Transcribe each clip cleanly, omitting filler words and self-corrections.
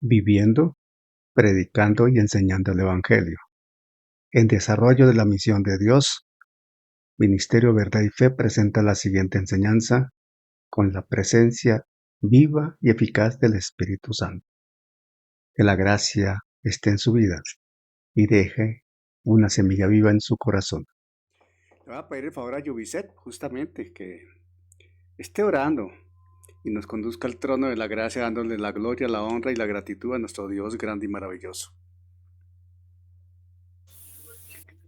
viviendo, predicando y enseñando el Evangelio. En desarrollo de la misión de Dios, Ministerio Verdad y Fe presenta la siguiente enseñanza con la presencia viva y eficaz del Espíritu Santo. Que la gracia esté en su vida y deje una semilla viva en su corazón. Le voy a pedir el favor a Yubiset, justamente, que esté orando y nos conduzca al trono de la gracia, dándole la gloria, la honra y la gratitud a nuestro Dios grande y maravilloso.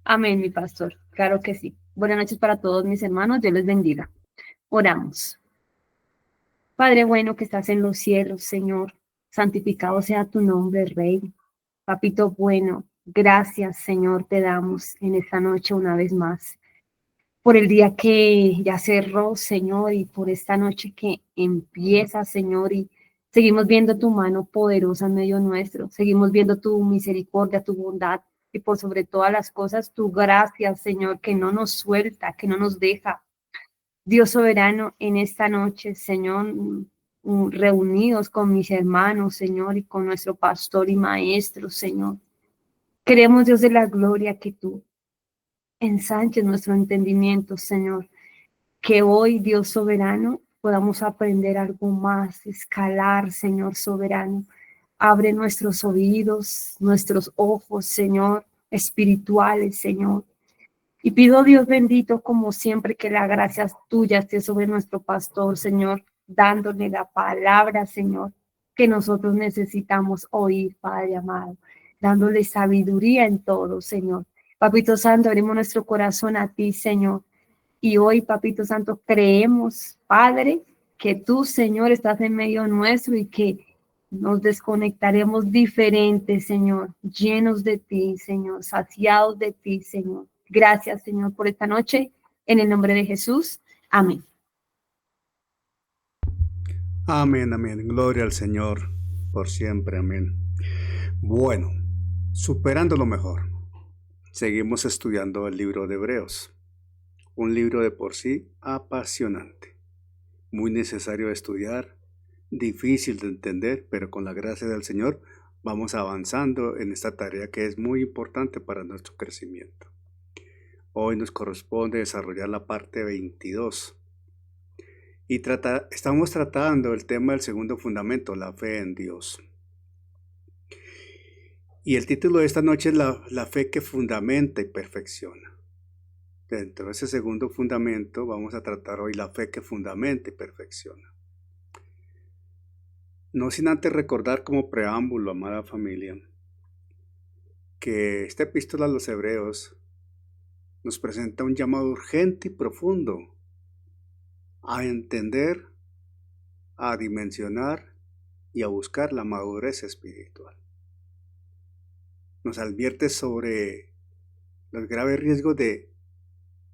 Amén, mi pastor. Claro que sí. Buenas noches para todos mis hermanos. Dios les bendiga. Oramos. Padre bueno que estás en los cielos, Señor, santificado sea tu nombre, Rey. Papito bueno, gracias, Señor, te damos en esta noche una vez más por el día que ya cerró, Señor, y por esta noche que empieza, Señor, y seguimos viendo tu mano poderosa en medio nuestro, seguimos viendo tu misericordia, tu bondad, y por sobre todas las cosas, tu gracia, Señor, que no nos suelta, que no nos deja. Dios soberano, en esta noche, Señor, reunidos con mis hermanos, Señor, y con nuestro pastor y maestro, Señor. Queremos, Dios de la gloria, que tú ensanches nuestro entendimiento, Señor. Que hoy, Dios soberano, podamos aprender algo más, escalar, Señor soberano. Abre nuestros oídos, nuestros ojos, Señor, espirituales, Señor. Y pido, Dios bendito, como siempre, que la gracia tuya esté sobre nuestro pastor, Señor, dándole la palabra, Señor, que nosotros necesitamos oír, Padre amado, dándole sabiduría en todo, Señor. Papito Santo, abrimos nuestro corazón a ti, Señor. Y hoy, Papito Santo, creemos, Padre, que tú, Señor, estás en medio nuestro y que nos desconectaremos diferentes, Señor, llenos de ti, Señor, saciados de ti, Señor. Gracias, Señor, por esta noche. En el nombre de Jesús. Amén. Amén, amén. Gloria al Señor por siempre. Amén. Bueno, superando lo mejor. Seguimos estudiando el libro de Hebreos. Un libro de por sí apasionante. Muy necesario de estudiar, difícil de entender, pero con la gracia del Señor vamos avanzando en esta tarea que es muy importante para nuestro crecimiento. Hoy nos corresponde desarrollar la parte 22 y estamos tratando el tema del segundo fundamento, la fe en Dios. Y el título de esta noche es la fe que fundamenta y perfecciona. Dentro de ese segundo fundamento vamos a tratar hoy la fe que fundamenta y perfecciona. No sin antes recordar como preámbulo, amada familia, que esta epístola a los Hebreos nos presenta un llamado urgente y profundo a entender, a dimensionar y a buscar la madurez espiritual. Nos advierte sobre los graves riesgos de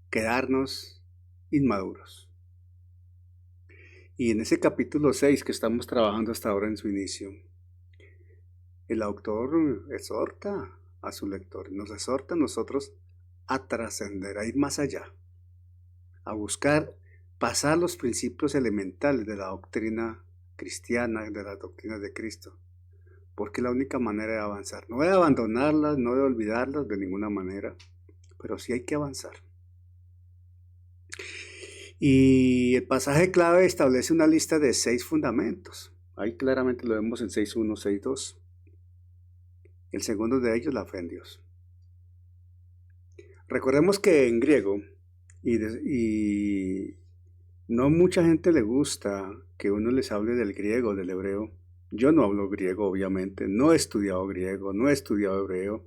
quedarnos inmaduros. Y en ese capítulo 6 que estamos trabajando hasta ahora en su inicio, el autor exhorta a su lector, nos exhorta a nosotros a trascender, a ir más allá, a buscar pasar los principios elementales de la doctrina cristiana, de las doctrinas de Cristo, porque es la única manera de avanzar. No de abandonarlas, no de olvidarlas de ninguna manera, pero sí hay que avanzar. Y el pasaje clave establece una lista de 6 fundamentos. Ahí claramente lo vemos en 6.1, 6.2. El segundo de ellos, la fe en Dios. Recordemos que en griego, y no mucha gente le gusta que uno les hable del griego, del hebreo. Yo no hablo griego, obviamente, no he estudiado griego, no he estudiado hebreo,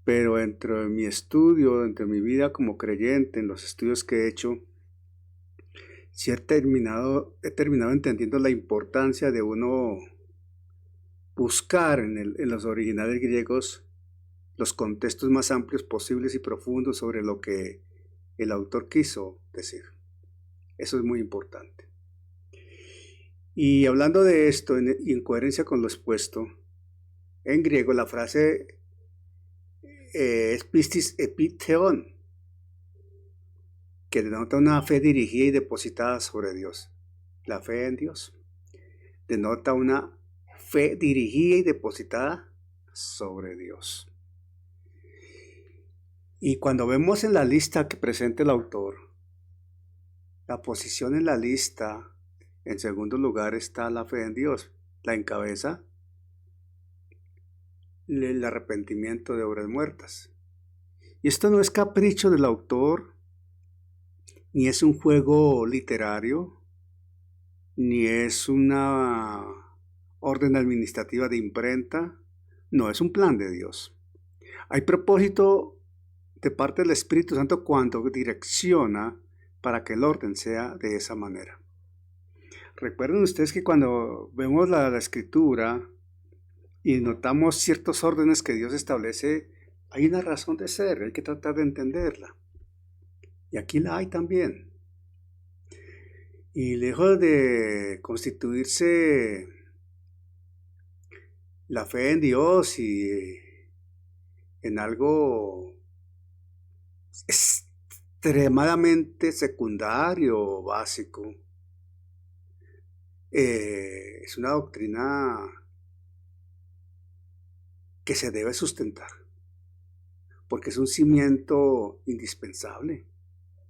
pero dentro de mi estudio, dentro de mi vida como creyente, en los estudios que he hecho, sí he terminado entendiendo la importancia de uno buscar en los originales griegos los contextos más amplios posibles y profundos sobre lo que el autor quiso decir. Eso es muy importante. Y hablando de esto, y en coherencia con lo expuesto, en griego la frase es pistis epiteon, que denota una fe dirigida y depositada sobre Dios. La fe en Dios denota una fe dirigida y depositada sobre Dios. Y cuando vemos en la lista que presenta el autor, la posición en la lista, en segundo lugar está la fe en Dios. La encabeza el arrepentimiento de obras muertas. Y esto no es capricho del autor, ni es un juego literario, ni es una orden administrativa de imprenta, no, es un plan de Dios. Hay propósito de parte del Espíritu Santo cuando direcciona para que el orden sea de esa manera. Recuerden ustedes que cuando vemos la escritura y notamos ciertos órdenes que Dios establece, hay una razón de ser, hay que tratar de entenderla. Y aquí la hay también. Y lejos de constituirse la fe en Dios y en algo extremadamente secundario o básico, es una doctrina que se debe sustentar, porque es un cimiento indispensable,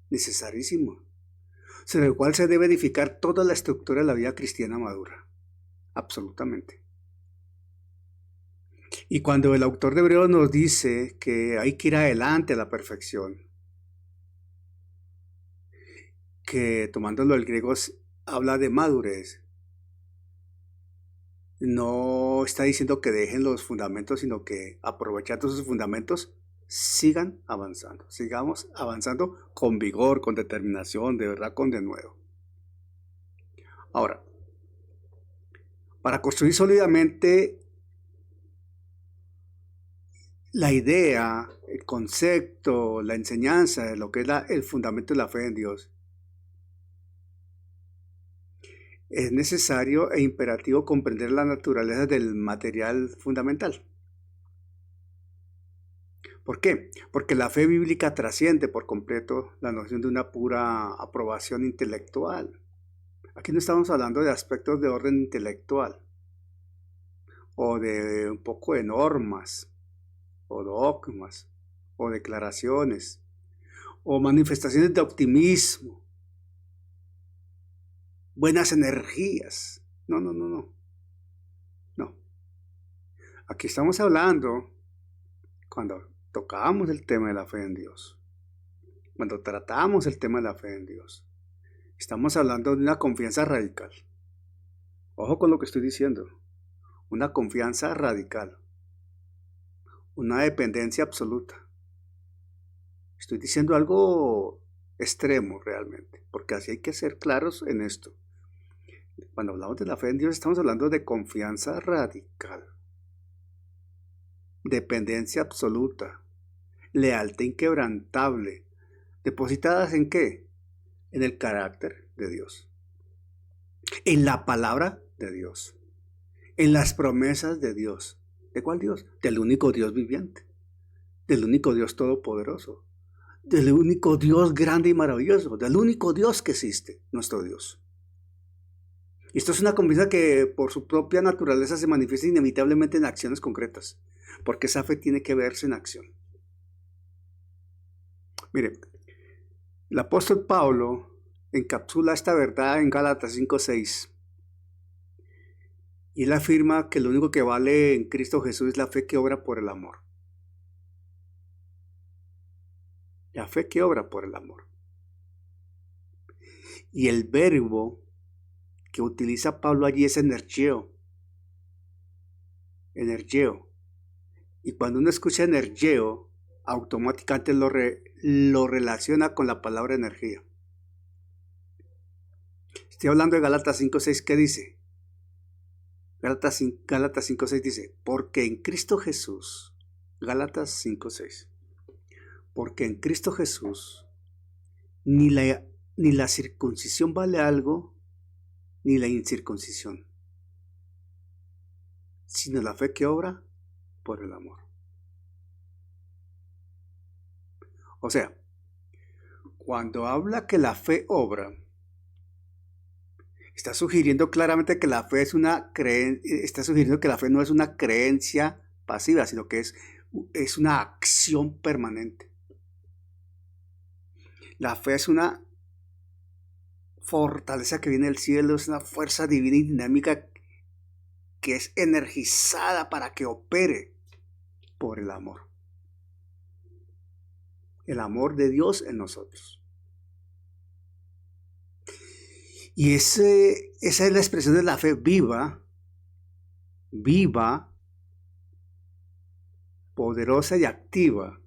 necesarísimo, sobre el cual se debe edificar toda la estructura de la vida cristiana madura, absolutamente. Y cuando el autor de Hebreos nos dice que hay que ir adelante a la perfección, que tomándolo del griego habla de madurez, no está diciendo que dejen los fundamentos, sino que aprovechando esos fundamentos sigan avanzando, sigamos avanzando con vigor, con determinación, de verdad, con denuedo. Ahora, para construir sólidamente la idea, el concepto, la enseñanza de lo que es el fundamento de la fe en Dios, es necesario e imperativo comprender la naturaleza del material fundamental. ¿Por qué? Porque la fe bíblica trasciende por completo la noción de una pura aprobación intelectual. Aquí no estamos hablando de aspectos de orden intelectual o de un poco de normas o dogmas o declaraciones o manifestaciones de optimismo, buenas energías. No. Aquí estamos hablando, cuando tocamos el tema de la fe en Dios, cuando tratamos el tema de la fe en Dios, estamos hablando de una confianza radical. Ojo con lo que estoy diciendo. Una confianza radical. Una dependencia absoluta. Estoy diciendo algo extremo realmente, porque así hay que ser claros en esto. Cuando hablamos de la fe en Dios, estamos hablando de confianza radical. Dependencia absoluta. Lealtad inquebrantable. ¿Depositadas en qué? En el carácter de Dios. En la palabra de Dios. En las promesas de Dios. ¿De cuál Dios? Del único Dios viviente. Del único Dios todopoderoso. Del único Dios grande y maravilloso. Del único Dios que existe, nuestro Dios. Y esto es una confianza que por su propia naturaleza se manifiesta inevitablemente en acciones concretas. Porque esa fe tiene que verse en acción. Mire, el apóstol Pablo encapsula esta verdad en Gálatas 5:6. Y él afirma que lo único que vale en Cristo Jesús es la fe que obra por el amor. La fe que obra por el amor. Y el verbo que utiliza Pablo allí es energeo. Energeo. Y cuando uno escucha energeo, automáticamente lo relaciona con la palabra energía. Estoy hablando de Gálatas 5:6, ¿qué dice? Gálatas 5:6 dice, porque en Cristo Jesús, Gálatas 5:6, porque en Cristo Jesús ni la circuncisión vale algo, ni la incircuncisión, sino la fe que obra por el amor. O sea, cuando habla que la fe obra, Está sugiriendo claramente que la fe es está sugiriendo que la fe no es una creencia pasiva, sino que es una acción permanente. La fe es una fortaleza que viene del cielo, es una fuerza divina y dinámica que es energizada para que opere por el amor. El amor de Dios en nosotros. Y esa es la expresión de la fe viva, poderosa y activa,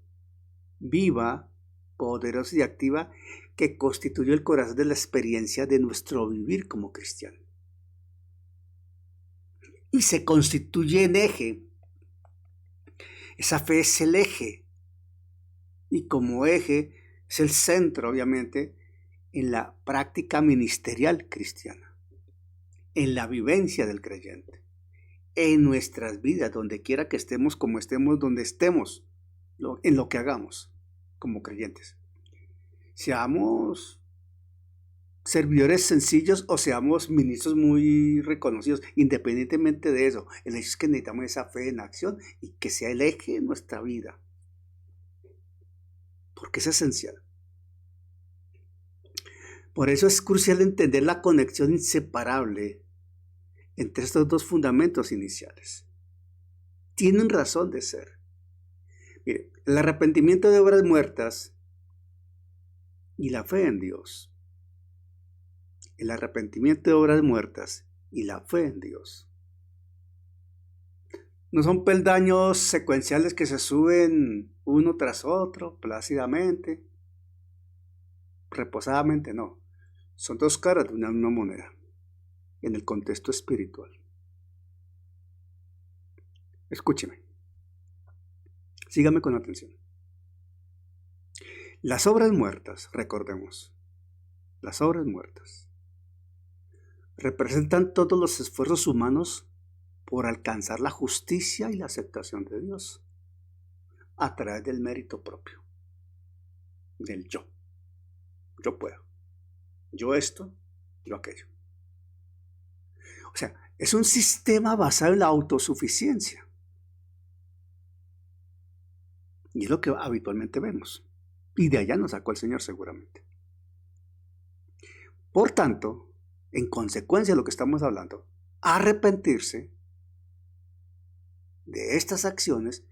que constituye el corazón de la experiencia de nuestro vivir como cristiano. Y se constituye en eje. Esa fe es el eje. Y como eje es el centro, obviamente, en la práctica ministerial cristiana, en la vivencia del creyente, en nuestras vidas, donde quiera que estemos, como estemos, donde estemos, en lo que hagamos como creyentes. Seamos servidores sencillos o seamos ministros muy reconocidos, independientemente de eso, el hecho es que necesitamos esa fe en acción y que sea el eje de nuestra vida, porque es esencial. Por eso es crucial entender la conexión inseparable entre estos dos fundamentos iniciales. Tienen razón de ser. Mire, el arrepentimiento de obras muertas y la fe en Dios. El arrepentimiento de obras muertas y la fe en Dios. No son peldaños secuenciales que se suben uno tras otro, plácidamente, reposadamente, no. Son dos caras de una misma moneda, en el contexto espiritual. Escúcheme. Sígame con atención. Las obras muertas, recordemos, las obras muertas representan todos los esfuerzos humanos por alcanzar la justicia y la aceptación de Dios a través del mérito propio, del yo. Yo puedo. Yo esto, yo aquello. O sea, es un sistema basado en la autosuficiencia. Y es lo que habitualmente vemos. Y de allá nos sacó el Señor seguramente. Por tanto, en consecuencia de lo que estamos hablando, arrepentirse de estas acciones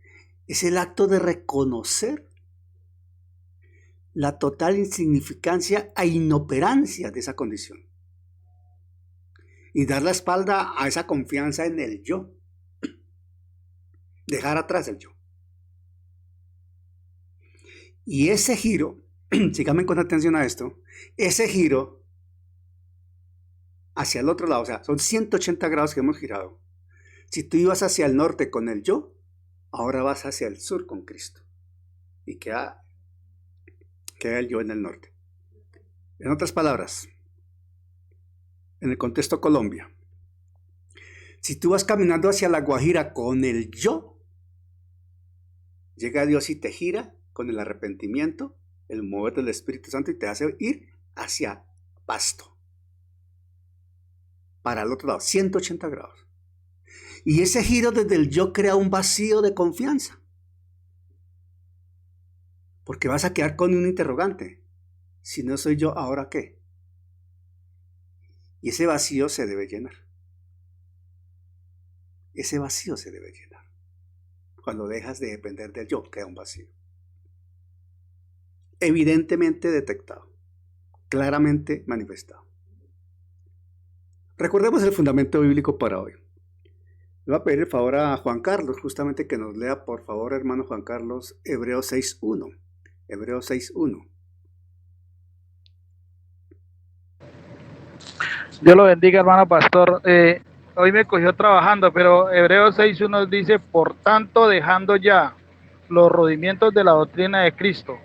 es el acto de reconocer la total insignificancia e inoperancia de esa condición y dar la espalda a esa confianza en el yo, dejar atrás el yo. Y ese giro, síganme con atención a esto, ese giro hacia el otro lado, o sea, son 180 grados que hemos girado. Si tú ibas hacia el norte con el yo, ahora vas hacia el sur con Cristo. Y queda el yo en el norte. En otras palabras, en el contexto Colombia, si tú vas caminando hacia La Guajira con el yo, llega Dios y te gira con el arrepentimiento, el mover del Espíritu Santo y te hace ir hacia Pasto. Para el otro lado, 180 grados. Y ese giro desde el yo crea un vacío de confianza. Porque vas a quedar con un interrogante. Si no soy yo, ¿ahora qué? Y ese vacío se debe llenar. Ese vacío se debe llenar. Cuando dejas de depender del yo, queda un vacío. Evidentemente detectado. Claramente manifestado. Recordemos el fundamento bíblico para hoy. Le voy a pedir el favor a Juan Carlos, justamente que nos lea, por favor, hermano Juan Carlos, Hebreos 6.1. Hebreos 6.1. Dios lo bendiga, hermano pastor. Hoy me cogió trabajando, pero Hebreos 6.1 dice, por tanto, dejando ya los rudimientos de la doctrina de Cristo,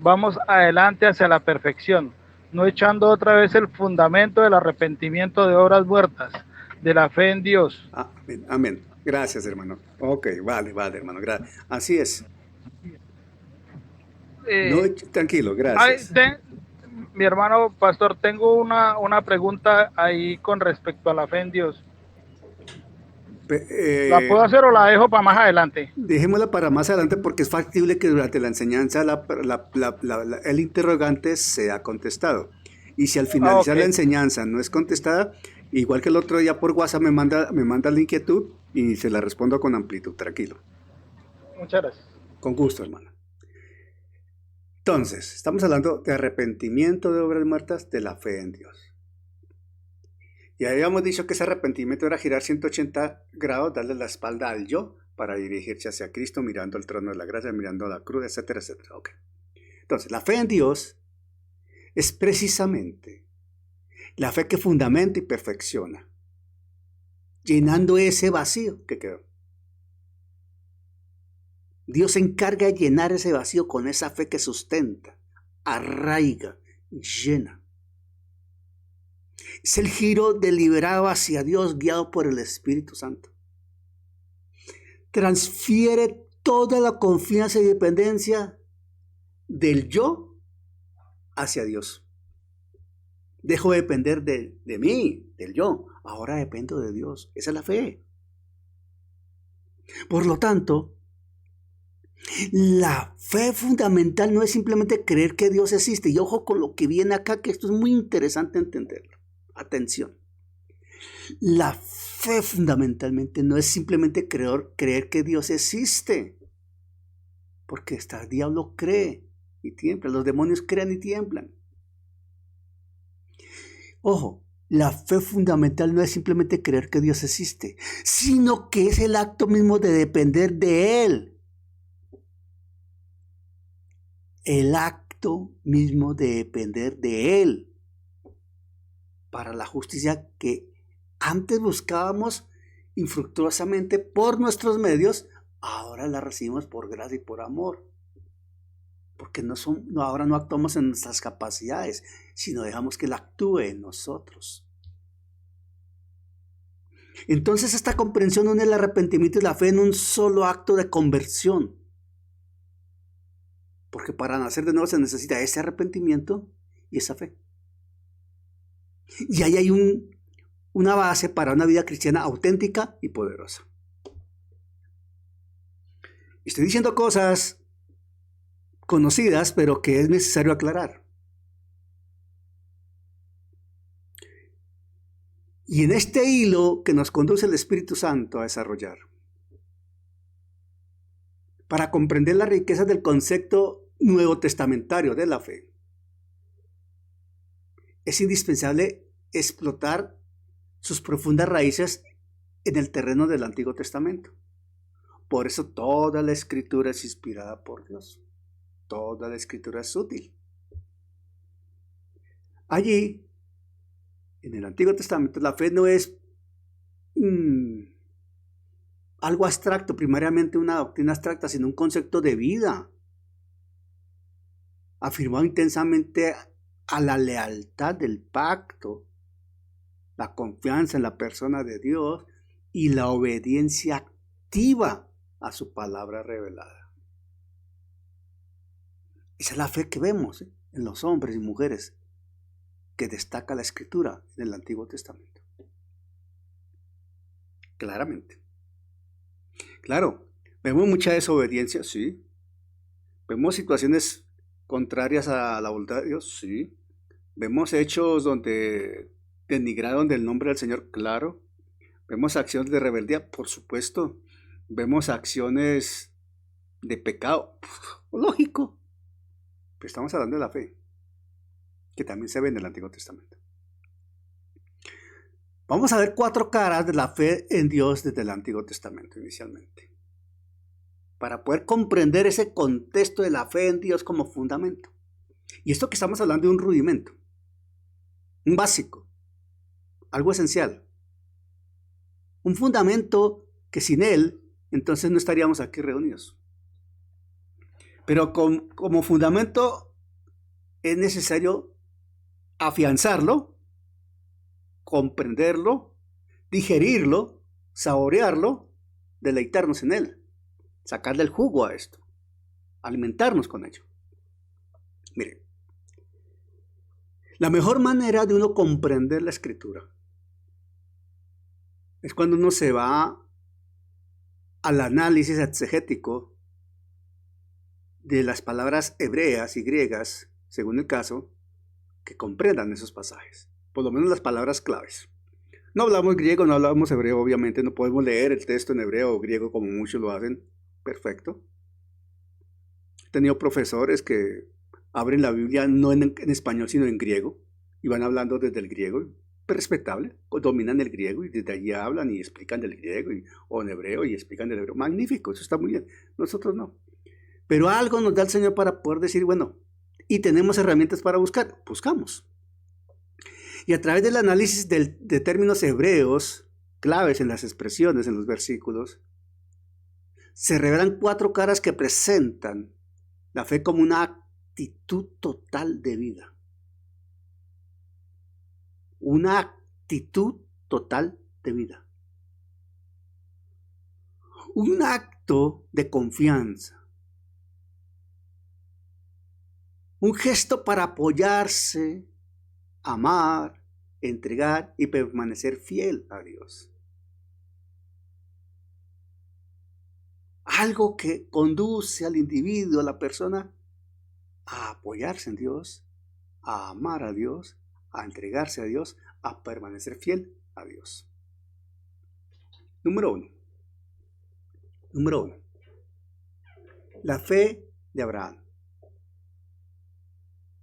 vamos adelante hacia la perfección, no echando otra vez el fundamento del arrepentimiento de obras muertas, de la fe en Dios. Amén, amén. Gracias, hermano. Ok, vale, hermano. Así es. No, tranquilo, gracias. mi hermano pastor, tengo una pregunta ahí con respecto a la fe en Dios. ¿La puedo hacer o la dejo para más adelante? Dejémosla para más adelante porque es factible que durante la enseñanza el interrogante sea contestado. Y si al finalizar Ok. la enseñanza no es contestada, igual que el otro día por WhatsApp me manda la inquietud y se la respondo con amplitud, tranquilo. Muchas gracias. Con gusto, hermano. Entonces, estamos hablando de arrepentimiento de obras muertas, de la fe en Dios. Y habíamos dicho que ese arrepentimiento era girar 180 grados, darle la espalda al yo para dirigirse hacia Cristo, mirando el trono de la gracia, mirando la cruz, etcétera, etcétera. Okay. Entonces, la fe en Dios es precisamente la fe que fundamenta y perfecciona, llenando ese vacío que quedó. Dios se encarga de llenar ese vacío con esa fe que sustenta, arraiga, llena. Es el giro deliberado hacia Dios guiado por el Espíritu Santo. Transfiere toda la confianza y dependencia del yo hacia Dios. Dejo de depender de mí, del yo. Ahora dependo de Dios. Esa es la fe. Por lo tanto, la fe fundamental no es simplemente creer que Dios existe. Y ojo con lo que viene acá, que esto es muy interesante entenderlo. Atención. La fe fundamentalmente no es simplemente creer que Dios existe. Porque hasta el diablo cree y tiembla. Los demonios creen y tiemblan. Ojo, la fe fundamental no es simplemente creer que Dios existe, sino que es el acto mismo de depender de Él. El acto mismo de depender de Él para la justicia que antes buscábamos infructuosamente por nuestros medios, ahora la recibimos por gracia y por amor. Porque ahora no actuamos en nuestras capacidades, sino dejamos que Él actúe en nosotros. Entonces esta comprensión une el arrepentimiento y la fe en un solo acto de conversión. Porque para nacer de nuevo se necesita ese arrepentimiento y esa fe. Y ahí hay una base para una vida cristiana auténtica y poderosa. Estoy diciendo cosas conocidas, pero que es necesario aclarar. Y en este hilo que nos conduce el Espíritu Santo a desarrollar, para comprender las riquezas del concepto nuevo testamentario de la fe, es indispensable explotar sus profundas raíces en el terreno del Antiguo Testamento. Por eso toda la Escritura es inspirada por Dios. Toda la Escritura es útil. Allí, en el Antiguo Testamento, la fe no es algo abstracto, primariamente una doctrina abstracta, sino un concepto de vida, afirmado intensamente a la lealtad del pacto, la confianza en la persona de Dios y la obediencia activa a su palabra revelada. Esa es la fe que vemos en los hombres y mujeres que destaca la Escritura en el Antiguo Testamento. Claramente. Claro, vemos mucha desobediencia, sí. Vemos situaciones contrarias a la voluntad de Dios, sí. Vemos hechos donde denigraron del nombre del Señor, claro. Vemos acciones de rebeldía, por supuesto. Vemos acciones de pecado, lógico. Pero estamos hablando de la fe, que también se ve en el Antiguo Testamento. Vamos a ver 4 caras de la fe en Dios desde el Antiguo Testamento inicialmente, para poder comprender ese contexto de la fe en Dios como fundamento. Y esto que estamos hablando de un rudimento, un básico, algo esencial, un fundamento que sin él, entonces no estaríamos aquí reunidos. Pero como fundamento es necesario afianzarlo, comprenderlo, digerirlo, saborearlo, deleitarnos en él, sacarle el jugo a esto, alimentarnos con ello. Miren, La mejor manera de uno comprender la escritura es cuando uno se va al análisis exegético de las palabras hebreas y griegas, según el caso, que comprendan esos pasajes, por lo menos las palabras claves. No hablamos griego, no hablamos hebreo, obviamente, no podemos leer el texto en hebreo o griego como muchos lo hacen, perfecto. He tenido profesores que abren la Biblia no en español, sino en griego, y van hablando desde el griego, respetable, dominan el griego y desde allí hablan y explican del griego o en hebreo y explican del hebreo. Magnífico, eso está muy bien. Nosotros no. Pero algo nos da el Señor para poder decir, bueno, y tenemos herramientas para buscar, buscamos. Y a través del análisis de términos hebreos, claves en las expresiones, en los versículos, se revelan 4 caras que presentan la fe como una actitud total de vida. Una actitud total de vida. Un acto de confianza. Un gesto para apoyarse, amar, entregar y permanecer fiel a Dios. Algo que conduce al individuo, a la persona, a apoyarse en Dios, a amar a Dios, a entregarse a Dios, a permanecer fiel a Dios. Número uno. La fe de Abraham.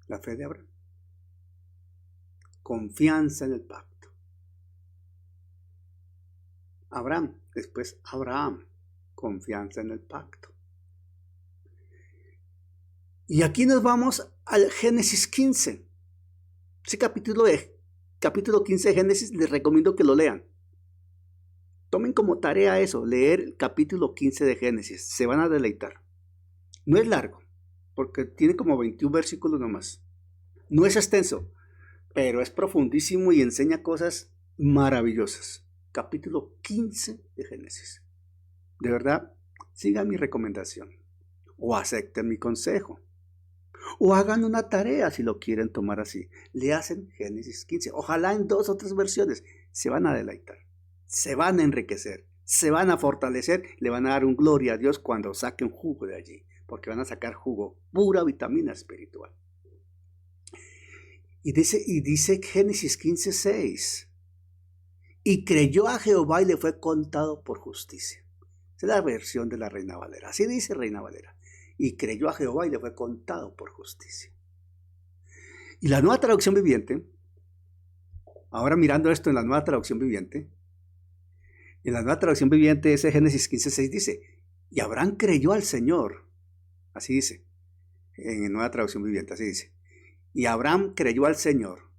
La fe de Abraham. Confianza en el pacto. Abraham, después Abraham. Confianza en el pacto. Y aquí nos vamos al Génesis 15. Ese capítulo 15 de Génesis, les recomiendo que lo lean. Tomen como tarea eso, leer el capítulo 15 de Génesis. Se van a deleitar. No es largo, porque tiene como 21 versículos nomás. No es extenso, pero es profundísimo y enseña cosas maravillosas. Capítulo 15 de Génesis. De verdad, sigan mi recomendación. O acepten mi consejo. O hagan una tarea si lo quieren tomar así. Le hacen Génesis 15. Ojalá en 2 o 3 versiones. Se van a deleitar. Se van a enriquecer. Se van a fortalecer. Le van a dar un gloria a Dios cuando saquen jugo de allí. Porque van a sacar jugo. Pura vitamina espiritual. Y dice Génesis 15:6. Y creyó a Jehová y le fue contado por justicia. Esa es la versión de la Reina Valera. Así dice Reina Valera. Y creyó a Jehová y le fue contado por justicia. Y la Nueva Traducción Viviente, ahora mirando esto en la Nueva Traducción Viviente, en la Nueva Traducción Viviente ese Génesis 15:6 dice, y Abraham creyó al Señor. Así dice, en la Nueva Traducción Viviente, así dice. Y Abraham creyó al Señor.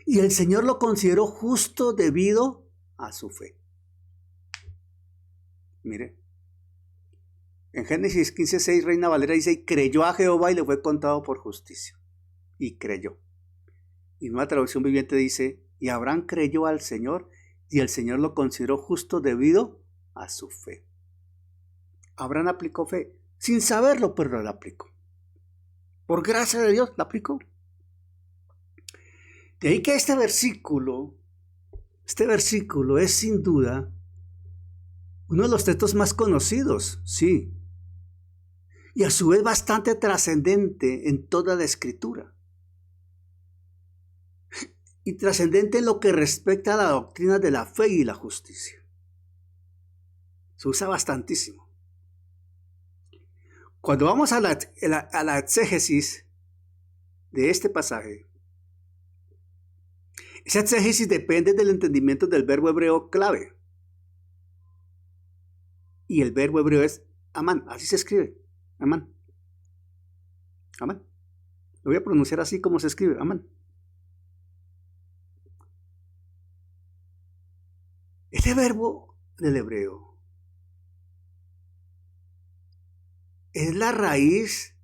Y el Señor lo consideró justo debido a su fe. Mire. En Génesis 15:6, Reina Valera dice, y creyó a Jehová y le fue contado por justicia. Y creyó. Y Nueva Traducción Viviente dice, y Abraham creyó al Señor y el Señor lo consideró justo debido a su fe. Abraham aplicó fe, sin saberlo, pero la aplicó. Por gracia de Dios, la aplicó. De ahí que este versículo es sin duda uno de los textos más conocidos, sí. Y a su vez bastante trascendente en toda la Escritura. Y trascendente en lo que respecta a la doctrina de la fe y la justicia. Se usa bastantísimo. Cuando vamos a la exégesis de este pasaje, esa exégesis depende del entendimiento del verbo hebreo clave. Y el verbo hebreo es amán, así se escribe, amán. Amán. Lo voy a pronunciar así como se escribe, amán. Este verbo del hebreo es la raíz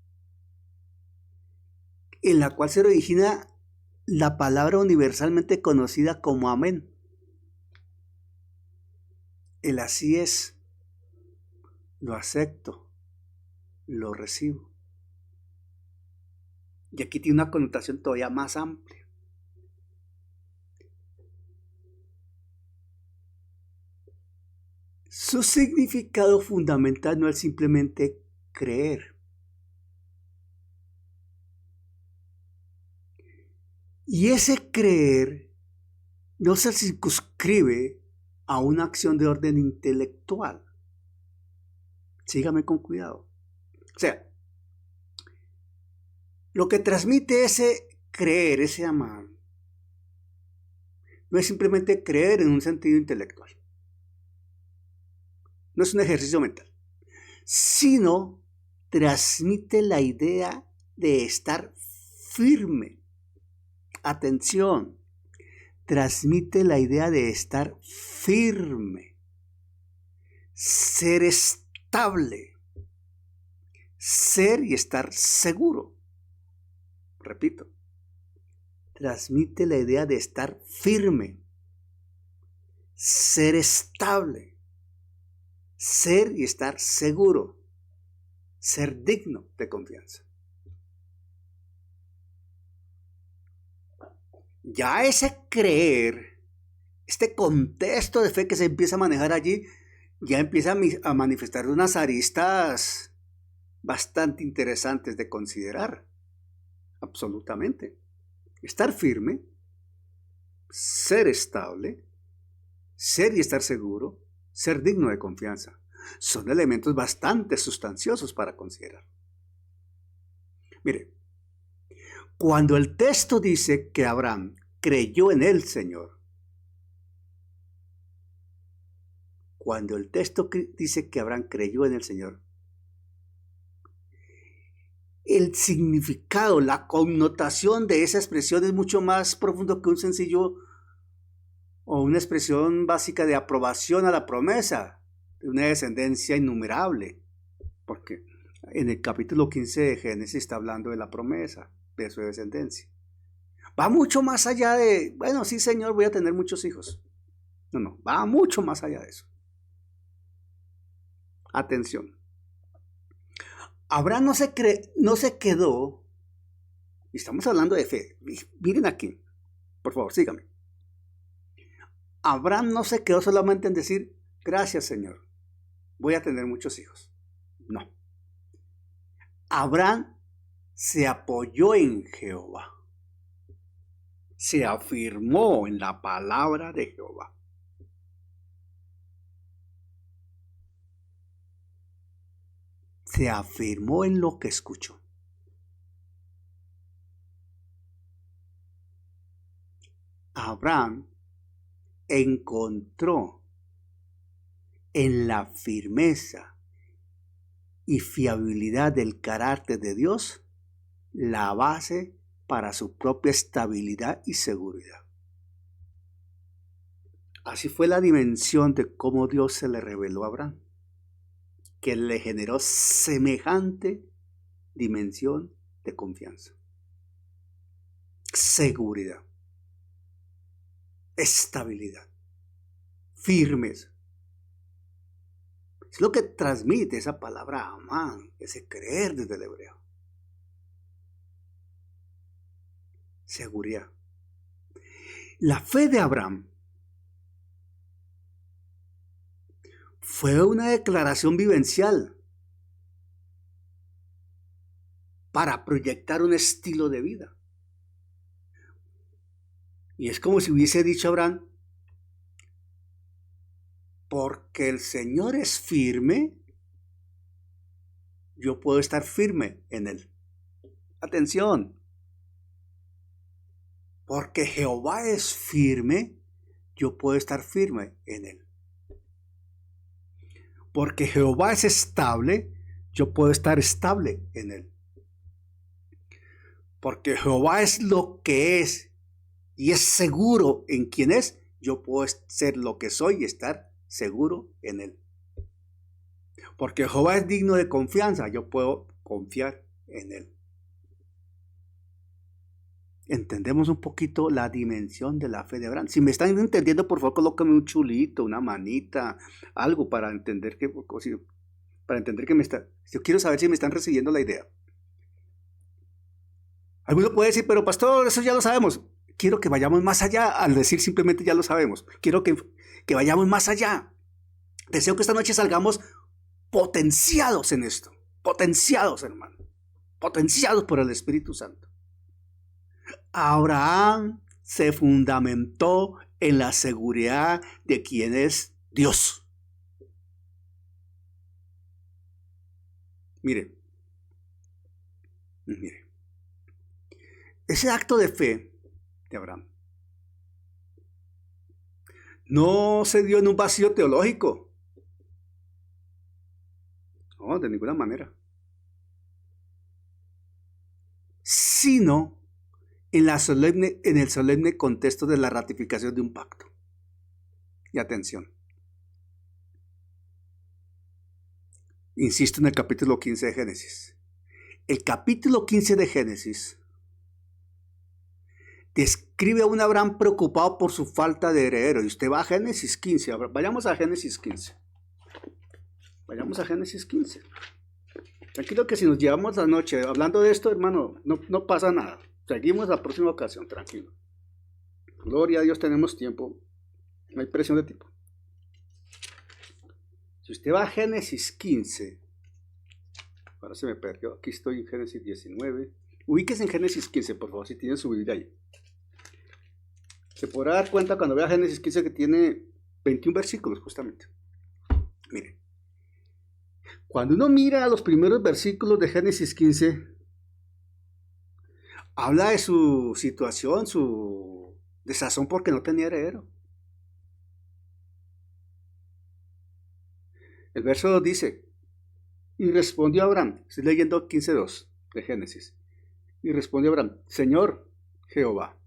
en la cual se origina la palabra universalmente conocida como amén. El así es. Lo acepto, lo recibo. Y aquí tiene una connotación todavía más amplia. Su significado fundamental no es simplemente creer. Y ese creer no se circunscribe a una acción de orden intelectual. Sígame con cuidado. O sea, lo que transmite ese creer, ese amar, no es simplemente creer en un sentido intelectual. No es un ejercicio mental, sino transmite la idea de estar firme. Atención, transmite la idea de estar firme, ser estable, ser y estar seguro. Repito, transmite la idea de estar firme, ser estable, ser y estar seguro, ser digno de confianza. Ya ese creer, este contexto de fe que se empieza a manejar allí, ya empieza a manifestar unas aristas bastante interesantes de considerar. Absolutamente. Estar firme, ser estable, ser y estar seguro, ser digno de confianza. Son elementos bastante sustanciosos para considerar. Mire, cuando el texto dice que Abraham creyó en el Señor, cuando el texto dice que Abraham creyó en el Señor, el significado, la connotación de esa expresión es mucho más profundo que un sencillo o una expresión básica de aprobación a la promesa de una descendencia innumerable, porque en el capítulo 15 de Génesis está hablando de la promesa de su descendencia. Va mucho más allá de, bueno, sí, Señor, voy a tener muchos hijos. No, va mucho más allá de eso. Atención. Abraham no se quedó, y estamos hablando de fe. Miren aquí, por favor, síganme. Abraham no se quedó solamente en decir, gracias, Señor, voy a tener muchos hijos. No. Abraham se apoyó en Jehová. Se afirmó en la palabra de Jehová. Se afirmó en lo que escuchó. Abraham encontró en la firmeza y fiabilidad del carácter de Dios la base para su propia estabilidad y seguridad. Así fue la dimensión de cómo Dios se le reveló a Abraham, que le generó semejante dimensión de confianza, seguridad, estabilidad, firmeza. Es lo que transmite esa palabra amán, ese creer desde el hebreo. Seguridad. La fe de Abraham fue una declaración vivencial para proyectar un estilo de vida. Y es como si hubiese dicho Abraham, porque el Señor es firme, yo puedo estar firme en Él. Atención. Porque Jehová es firme, yo puedo estar firme en Él. Porque Jehová es estable, yo puedo estar estable en Él. Porque Jehová es lo que es y es seguro en quien es, yo puedo ser lo que soy y estar seguro en Él. Porque Jehová es digno de confianza, yo puedo confiar en Él. Entendemos un poquito la dimensión de la fe de Abraham. Si me están entendiendo, por favor, colócame un chulito, una manita, algo para entender que me está. Yo quiero saber si me están recibiendo la idea. Alguno puede decir, pero pastor, eso ya lo sabemos. Quiero que vayamos más allá al decir simplemente ya lo sabemos. Quiero que vayamos más allá. Deseo que esta noche salgamos potenciados en esto. Potenciados, hermano. Potenciados por el Espíritu Santo. Abraham se fundamentó en la seguridad de quién es Dios. Mire, ese acto de fe de Abraham no se dio en un vacío teológico. No, de ninguna manera. Sino en el solemne contexto de la ratificación de un pacto. Y atención. Insisto en el capítulo 15 de Génesis. El capítulo 15 de Génesis describe a un Abraham preocupado por su falta de heredero. Y usted va a Génesis 15. Vayamos a Génesis 15. Vayamos a Génesis 15. Tranquilo que si nos llevamos la noche hablando de esto, hermano, no pasa nada. Seguimos la próxima ocasión, tranquilo. Gloria a Dios, tenemos tiempo. No hay presión de tiempo. Si usted va a Génesis 15, ahora se me perdió, aquí estoy en Génesis 19. Ubíquese en Génesis 15, por favor, si tiene su Biblia ahí. Se podrá dar cuenta cuando vea Génesis 15 que tiene 21 versículos, justamente. Mire, cuando uno mira los primeros versículos de Génesis 15, habla de su situación, su desazón porque no tenía heredero. El verso 2 dice, y respondió Abraham, estoy leyendo 15:2 de Génesis, y respondió Abraham, Señor Jehová,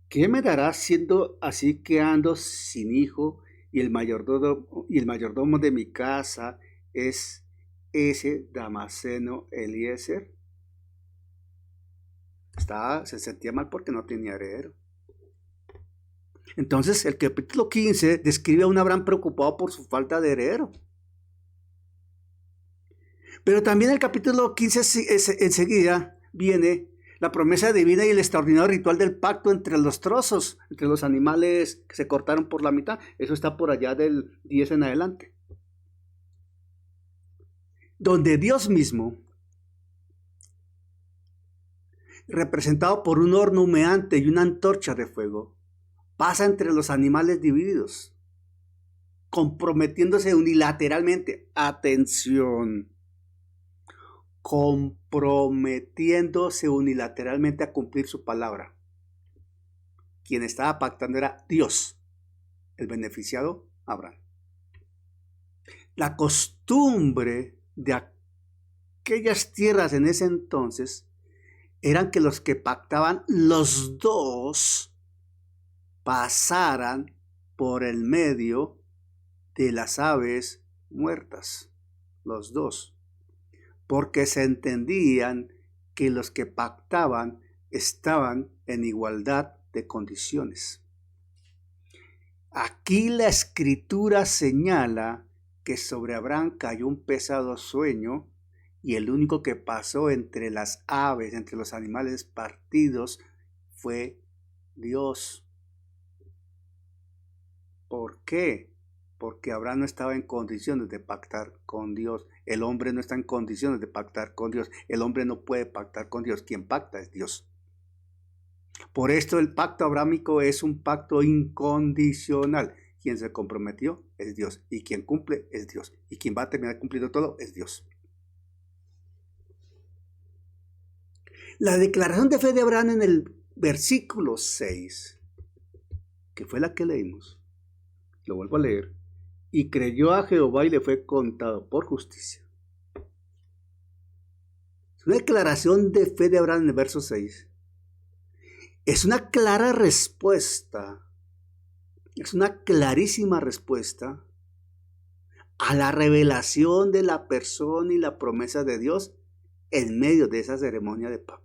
¿qué me darás siendo así que ando sin hijo y el mayordomo de mi casa es ese Damaseno Eliezer? Se sentía mal porque no tenía heredero. Entonces el capítulo 15 describe a un Abraham preocupado por su falta de heredero. Pero también el capítulo 15 enseguida viene la promesa divina y el extraordinario ritual del pacto entre los trozos, entre los animales que se cortaron por la mitad. Eso está por allá del 10 en adelante. Donde Dios mismo, representado por un horno humeante y una antorcha de fuego, pasa entre los animales divididos, comprometiéndose unilateralmente, atención, comprometiéndose unilateralmente a cumplir su palabra. Quien estaba pactando era Dios, el beneficiado Abraham. La costumbre de aquellas tierras en ese entonces eran que los que pactaban los dos pasaran por el medio de las aves muertas, los dos, porque se entendían que los que pactaban estaban en igualdad de condiciones. Aquí la escritura señala que sobre Abraham cayó un pesado sueño y el único que pasó entre las aves, entre los animales partidos, fue Dios. ¿Por qué? Porque Abraham no estaba en condiciones de pactar con Dios. El hombre no está en condiciones de pactar con Dios. El hombre no puede pactar con Dios. Quien pacta es Dios. Por esto el pacto abrámico es un pacto incondicional. Quien se comprometió es Dios. Y quien cumple es Dios. Y quien va a terminar cumpliendo todo es Dios. La declaración de fe de Abraham en el versículo 6, que fue la que leímos, lo vuelvo a leer, y creyó a Jehová y le fue contado por justicia. Es una declaración de fe de Abraham en el verso 6. Es una clara respuesta, es una clarísima respuesta a la revelación de la persona y la promesa de Dios en medio de esa ceremonia de pacto.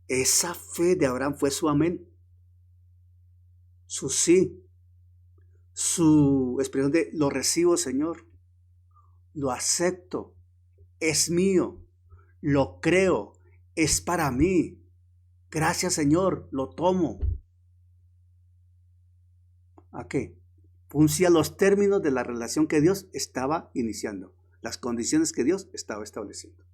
Esa fe de Abraham fue su amén, su sí, su expresión de lo recibo, Señor, lo acepto, es mío, lo creo, es para mí. Gracias, Señor, lo tomo. ¿A qué? Funcia los términos de la relación que Dios estaba iniciando, las condiciones que Dios estaba estableciendo.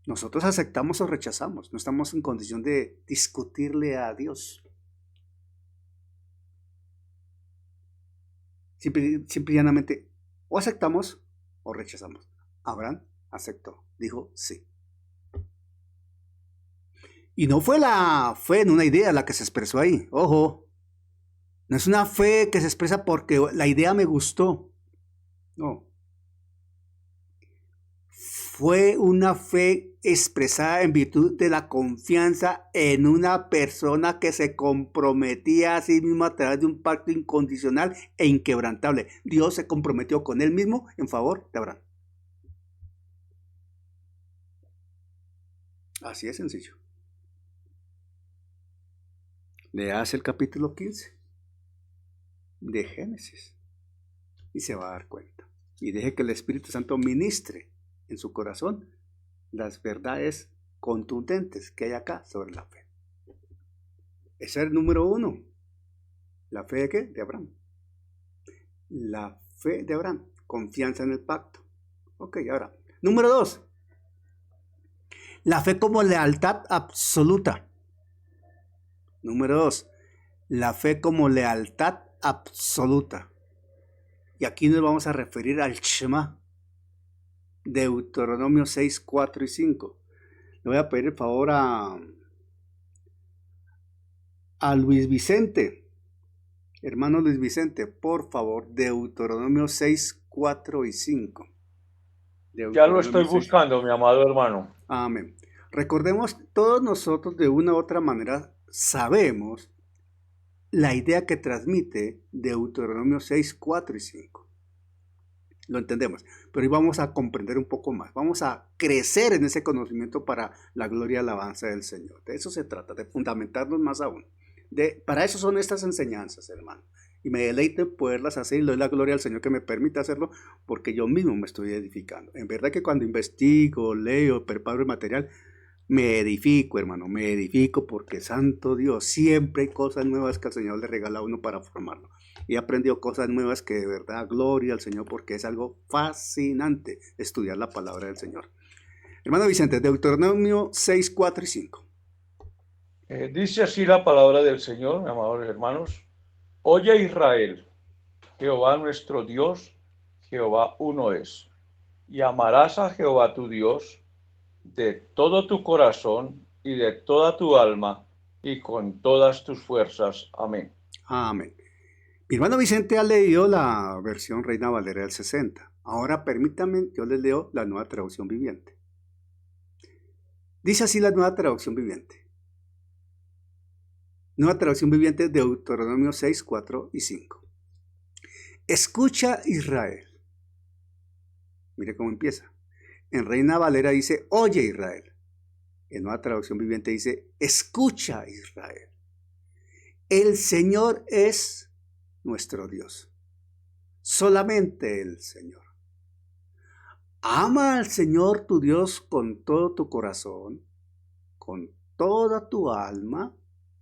Nosotros aceptamos o rechazamos, no estamos en condición de discutirle a Dios. Simple y llanamente, o aceptamos o rechazamos. Abraham aceptó, dijo sí. Y no fue la fe en una idea la que se expresó ahí, ojo. No es una fe que se expresa porque la idea me gustó. No. Fue una fe expresada en virtud de la confianza en una persona que se comprometía a sí misma a través de un pacto incondicional e inquebrantable. Dios se comprometió con él mismo en favor de Abraham. Así de sencillo. Leas el capítulo 15 de Génesis y se va a dar cuenta. Y deje que el Espíritu Santo ministre en su corazón las verdades contundentes que hay acá sobre la fe. Ese es el número 1. ¿La fe de qué? De Abraham. La fe de Abraham. Confianza en el pacto. Ok, ahora. Número 2. La fe como lealtad absoluta. Número 2. La fe como lealtad absoluta. Y aquí nos vamos a referir al Shema. Deuteronomio 6, 4 y 5. Le voy a pedir el favor a Luis Vicente. Hermano Luis Vicente, por favor, Deuteronomio 6, 4 y 5. Ya lo estoy buscando, mi amado hermano. Amén. Recordemos, todos nosotros de una u otra manera sabemos la idea que transmite Deuteronomio 6, 4 y 5. Lo entendemos, pero hoy vamos a comprender un poco más. Vamos a crecer en ese conocimiento para la gloria y alabanza del Señor. De eso se trata, de fundamentarnos más aún. Para eso son estas enseñanzas, hermano. Y me deleito en poderlas hacer y le doy la gloria al Señor que me permite hacerlo porque yo mismo me estoy edificando. En verdad que cuando investigo, leo, preparo el material, me edifico, hermano, me edifico porque santo Dios, siempre hay cosas nuevas que el Señor le regala a uno para formarlo. Y he aprendido cosas nuevas que de verdad gloria al Señor porque es algo fascinante estudiar la palabra del Señor. Hermano Vicente, Deuteronomio 6, 4 y 5. Dice así la palabra del Señor, mis amados hermanos. Oye Israel, Jehová nuestro Dios, Jehová uno es. Y amarás a Jehová tu Dios de todo tu corazón y de toda tu alma y con todas tus fuerzas. Amén. Amén. Mi hermano Vicente ha leído la versión Reina Valera del 60. Ahora permítanme, yo les leo la Nueva Traducción Viviente. Dice así la Nueva Traducción Viviente. Nueva Traducción Viviente, Deuteronomio 6, 4 y 5. Escucha Israel. Mire cómo empieza. En Reina Valera dice, oye Israel. En Nueva Traducción Viviente dice, escucha Israel. El Señor es nuestro Dios. Solamente el Señor. Ama al Señor tu Dios con todo tu corazón, con toda tu alma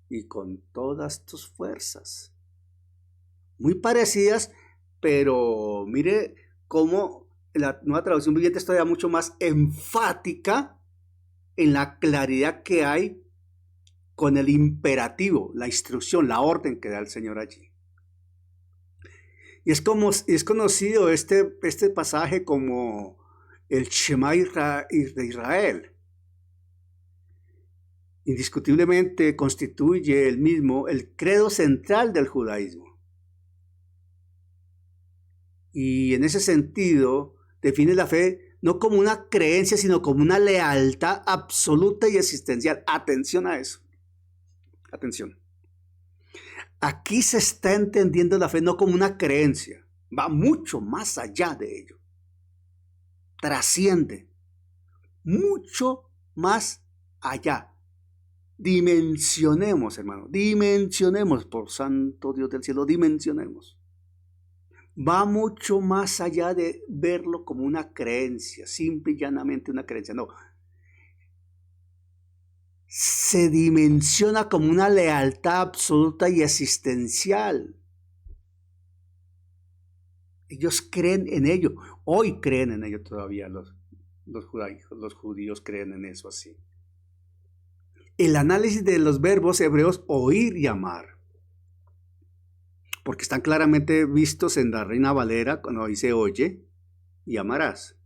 y con todas tus fuerzas. Muy parecidas, pero mire cómo la Nueva Traducción Viviente es todavía mucho más enfática en la claridad que hay con el imperativo, la instrucción, la orden que da el Señor allí. Y es conocido este pasaje como el Shema de Israel. Indiscutiblemente constituye el mismo el credo central del judaísmo. Y en ese sentido define la fe no como una creencia, sino como una lealtad absoluta y existencial. Atención a eso. Atención. Aquí se está entendiendo la fe no como una creencia. Va mucho más allá de ello. Trasciende. Mucho más allá. Dimensionemos, hermano. Dimensionemos, por santo Dios del cielo, dimensionemos. va mucho más allá de verlo como una creencia, simple y llanamente una creencia. No. Se dimensiona como una lealtad absoluta y existencial. Ellos creen en ello. Hoy creen en ello todavía los judíos creen en eso así. El análisis de los verbos hebreos oír y amar, porque están claramente vistos en la Reina Valera cuando dice oye y amarás.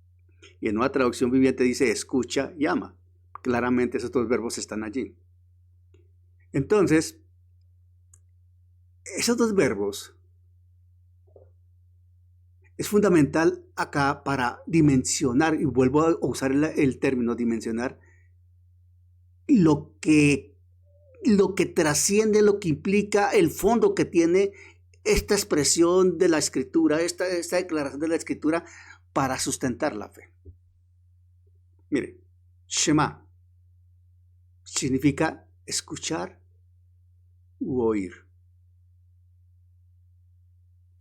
Y en una traducción viviente dice escucha y ama. Claramente esos dos verbos están allí. Entonces, esos dos verbos es fundamental acá para dimensionar, y vuelvo a usar el término dimensionar, lo que trasciende, lo que implica el fondo que tiene esta expresión de la Escritura, esta declaración de la Escritura para sustentar la fe. Mire, Shema significa escuchar u oír.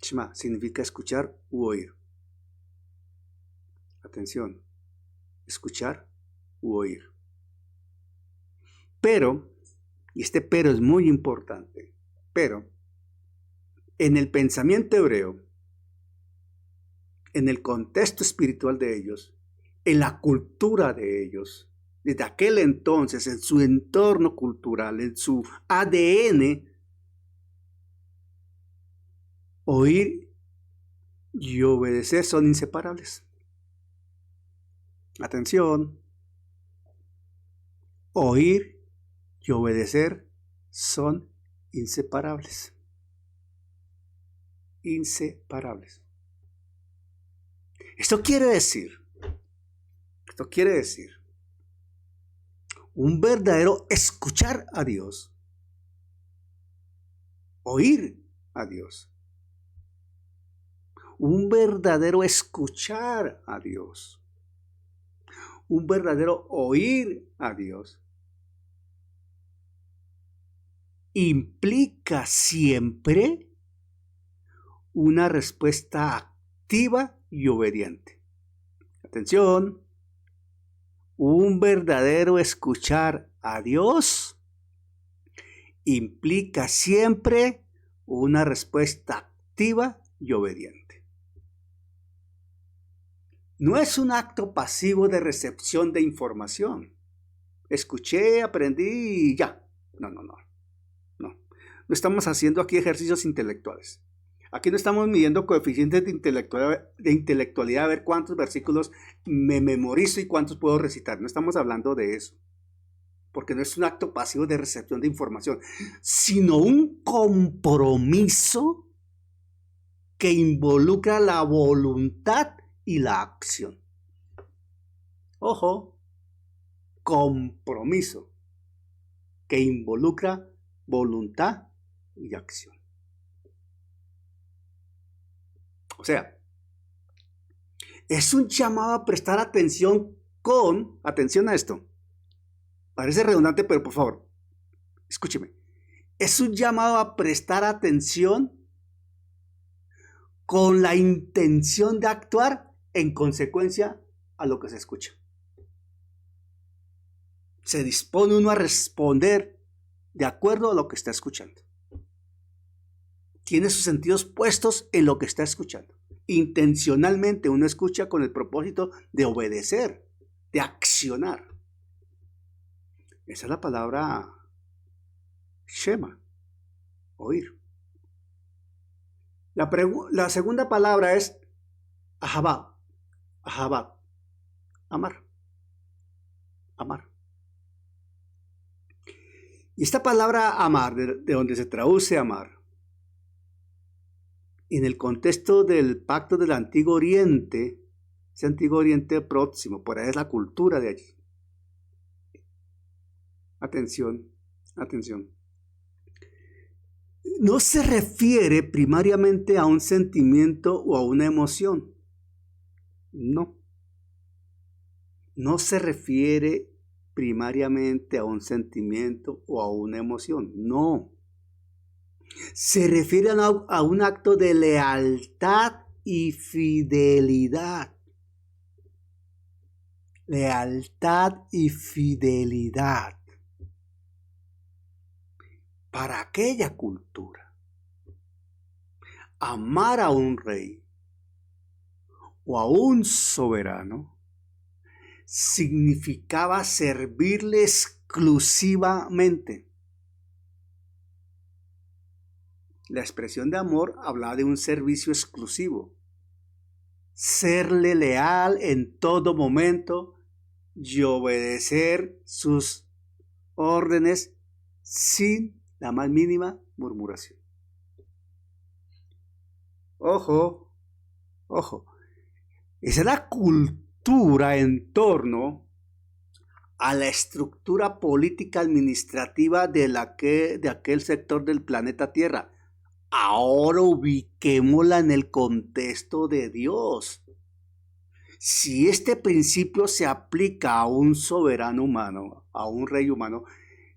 Shema significa escuchar u oír. Atención, escuchar u oír. Pero, y este pero es muy importante, pero en el pensamiento hebreo, en el contexto espiritual de ellos, en la cultura de ellos, desde aquel entonces, en su entorno cultural, en su ADN, oír y obedecer son inseparables. Atención, oír y obedecer son inseparables. Inseparables. Esto quiere decir un verdadero escuchar a Dios, oír a Dios. Un verdadero escuchar a Dios, un verdadero oír a Dios, implica siempre una respuesta activa y obediente. Atención, un verdadero escuchar a Dios implica siempre una respuesta activa y obediente. No es un acto pasivo de recepción de información. Escuché, aprendí y ya. No. No estamos haciendo aquí ejercicios intelectuales. Aquí no estamos midiendo coeficientes de intelectualidad a ver cuántos versículos me memorizo y cuántos puedo recitar. No estamos hablando de eso. Porque no es un acto pasivo de recepción de información, sino un compromiso que involucra la voluntad y la acción. Ojo, compromiso que involucra voluntad y acción. O sea, es un llamado a prestar atención atención a esto. Parece redundante, pero por favor, escúcheme. Es un llamado a prestar atención con la intención de actuar en consecuencia a lo que se escucha. Se dispone uno a responder de acuerdo a lo que está escuchando. Tiene sus sentidos puestos en lo que está escuchando. Intencionalmente uno escucha con el propósito de obedecer, de accionar. Esa es la palabra Shema, oír. La segunda palabra es Ahabá, amar. Y esta palabra amar, de donde se traduce amar, en el contexto del pacto del Antiguo Oriente, ese Antiguo Oriente próximo, por ahí es la cultura de allí. Atención. No se refiere primariamente a un sentimiento o a una emoción. No se refiere primariamente a un sentimiento o a una emoción. No. Se refiere a un acto de lealtad y fidelidad. Lealtad y fidelidad para aquella cultura. Amar a un rey o a un soberano significaba servirle exclusivamente. La expresión de amor hablaba de un servicio exclusivo. Serle leal en todo momento y obedecer sus órdenes sin la más mínima murmuración. Ojo, ojo. Esa es la cultura en torno a la estructura política administrativa de aquel sector del planeta Tierra. Ahora ubiquémosla en el contexto de Dios. Si este principio se aplica a un soberano humano, a un rey humano,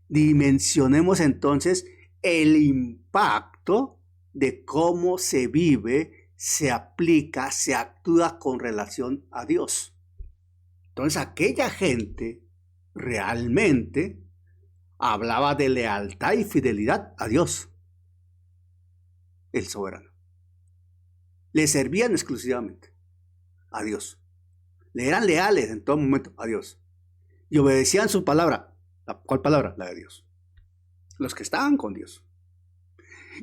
dimensionemos entonces el impacto de cómo se vive, se aplica, se actúa con relación a Dios. Entonces aquella gente realmente hablaba de lealtad y fidelidad a Dios, el soberano. Le servían exclusivamente a Dios. Le eran leales en todo momento a Dios. Y obedecían su palabra. ¿Cuál palabra? La de Dios. Los que estaban con Dios.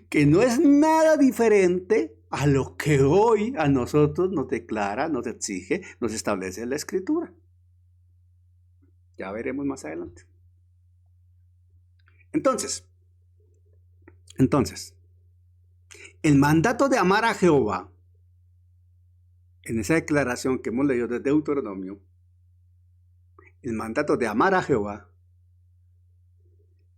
Que no es nada diferente a lo que hoy a nosotros nos declara, nos exige, nos establece la Escritura. Ya veremos más adelante. Entonces, el mandato de amar a Jehová, en esa declaración que hemos leído de Deuteronomio, el mandato de amar a Jehová,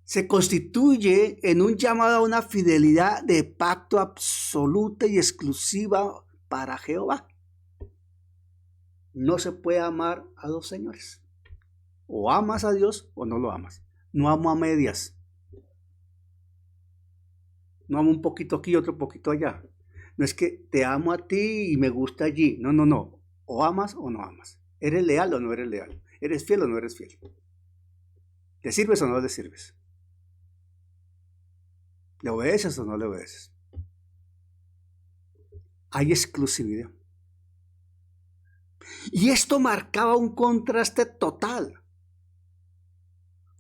se constituye en un llamado a una fidelidad de pacto absoluta y exclusiva para Jehová. No se puede amar a dos señores. O amas a Dios o no lo amas. No amo a medias. No amo un poquito aquí y otro poquito allá. No es que te amo a ti y me gusta allí. No, no, no. O amas o no amas. ¿Eres leal o no eres leal? ¿Eres fiel o no eres fiel? ¿Le sirves o no le sirves? ¿Le obedeces o no le obedeces? Hay exclusividad. Y esto marcaba un contraste total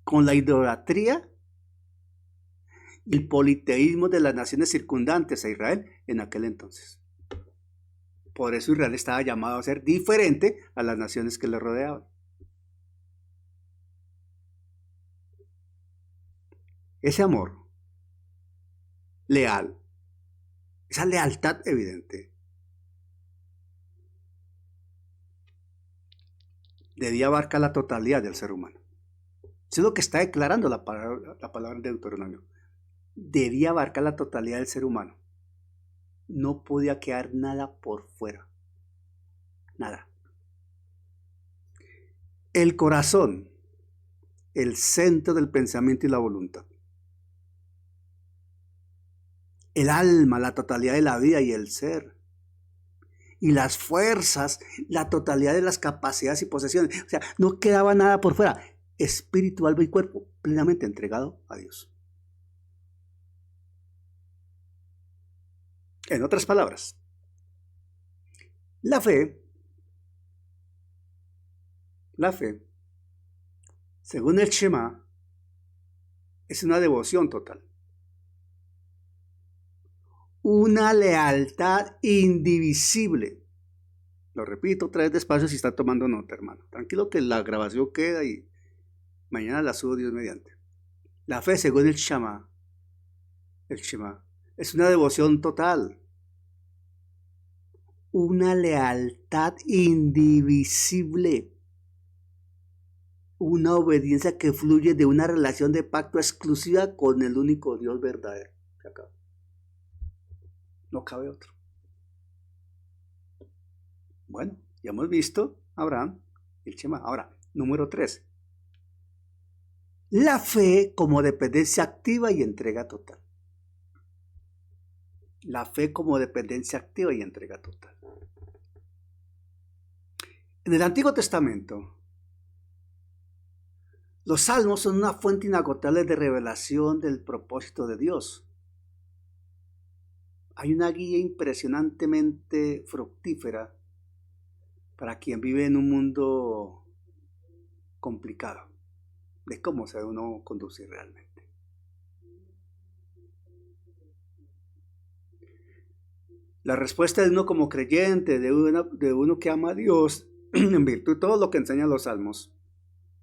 con la idolatría y el politeísmo de las naciones circundantes a Israel en aquel entonces. Por eso Israel estaba llamado a ser diferente a las naciones que le rodeaban. Ese amor leal, esa lealtad evidente, debía abarcar la totalidad del ser humano. Eso es lo que está declarando la palabra de Deuteronomio. Debía abarcar la totalidad del ser humano. No podía quedar nada por fuera. Nada. El corazón, el centro del pensamiento y la voluntad. El alma, la totalidad de la vida y el ser. Y las fuerzas, la totalidad de las capacidades y posesiones. O sea, no quedaba nada por fuera. Espíritu, alma y cuerpo plenamente entregado a Dios. En otras palabras, la fe, según el Shema, es una devoción total. Una lealtad indivisible. Lo repito otra vez despacio si está tomando nota, hermano. Tranquilo que la grabación queda y mañana la subo Dios mediante. La fe, según el Shema, es una devoción total. Una lealtad indivisible. Una obediencia que fluye de una relación de pacto exclusiva con el único Dios verdadero. Se acaba. No cabe otro. Bueno, ya hemos visto Abraham, el Shema. Ahora, número 3. La fe como dependencia activa y entrega total. La fe como dependencia activa y entrega total. En el Antiguo Testamento, los salmos son una fuente inagotable de revelación del propósito de Dios. Hay una guía impresionantemente fructífera para quien vive en un mundo complicado, de cómo se debe uno conducir realmente. La respuesta de uno como creyente, de uno que ama a Dios, en virtud de todo lo que enseñan los salmos,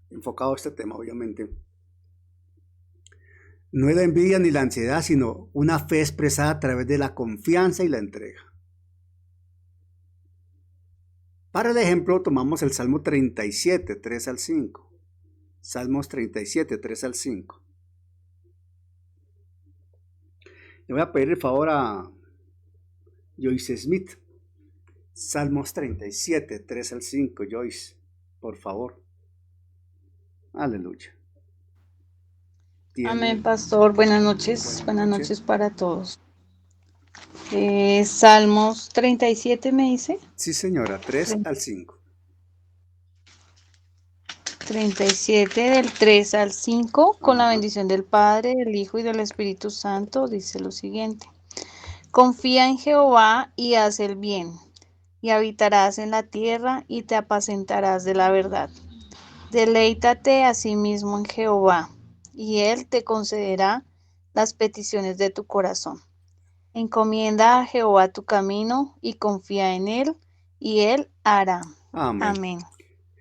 enfocado a este tema obviamente, no es la envidia ni la ansiedad, sino una fe expresada a través de la confianza y la entrega. Para el ejemplo, tomamos el Salmo 37, 3 al 5. Salmos 37, 3 al 5. Le voy a pedir el favor a Joyce Smith. Salmos 37, 3 al 5, Joyce, por favor. Aleluya. Amén, pastor. Buenas noches para todos. Salmos 37 me dice. Sí, señora, 3 al 5. 37 del 3 al 5, con la bendición del Padre, del Hijo y del Espíritu Santo, dice lo siguiente. Confía en Jehová y haz el bien, y habitarás en la tierra y te apacentarás de la verdad. Deleítate asimismo en Jehová, y Él te concederá las peticiones de tu corazón. Encomienda a Jehová tu camino y confía en Él, y Él hará. Amén. Amén.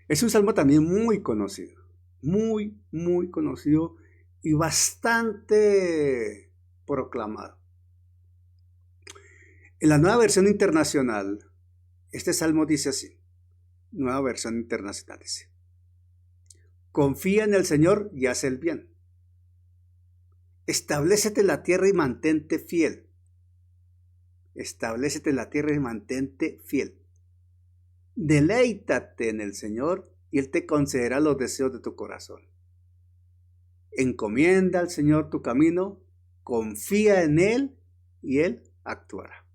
Es un salmo también muy conocido, muy conocido y bastante proclamado. En la Nueva Versión Internacional, este salmo dice así, Nueva Versión Internacional dice, confía en el Señor y haz el bien. Establécete en la tierra y mantente fiel. Establécete en la tierra y mantente fiel. Deleítate en el Señor y Él te concederá los deseos de tu corazón. Encomienda al Señor tu camino, confía en Él y Él actuará.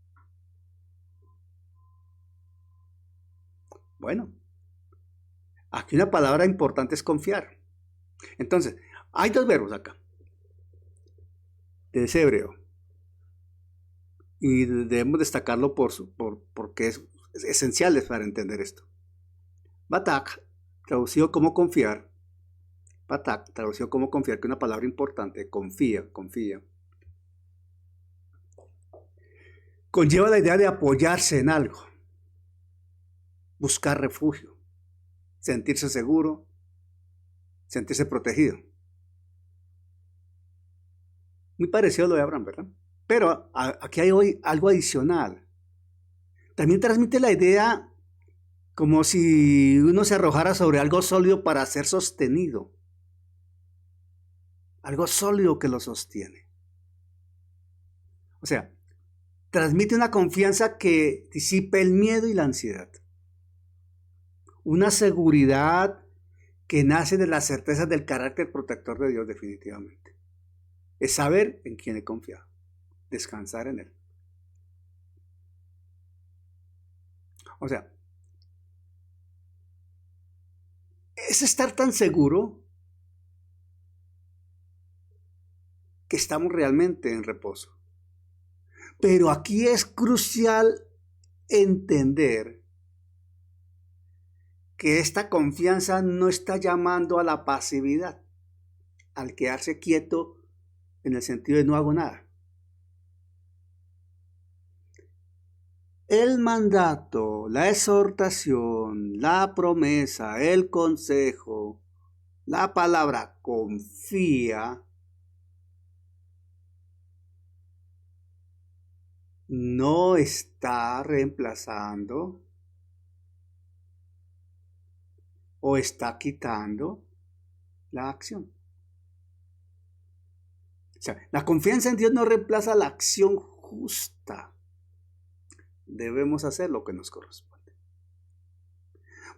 Bueno, aquí una palabra importante es confiar. Entonces, hay dos verbos acá, de ese hebreo, y debemos destacarlo porque es esenciales para entender esto. Batak, traducido como confiar, que es una palabra importante, confía, conlleva la idea de apoyarse en algo, buscar refugio, sentirse seguro, sentirse protegido. Muy parecido a lo de Abraham, ¿verdad? Pero aquí hay hoy algo adicional. También transmite la idea como si uno se arrojara sobre algo sólido para ser sostenido. Algo sólido que lo sostiene. O sea, transmite una confianza que disipe el miedo y la ansiedad. Una seguridad que nace de la certeza del carácter protector de Dios definitivamente. Es saber en quién he confiado. Descansar en Él. O sea, es estar tan seguro que estamos realmente en reposo. Pero aquí es crucial entender que esta confianza no está llamando a la pasividad, al quedarse quieto en el sentido de no hago nada. El mandato, la exhortación, la promesa, el consejo, la palabra confía, no está reemplazando o está quitando la acción. O sea, la confianza en Dios no reemplaza la acción justa. Debemos hacer lo que nos corresponde.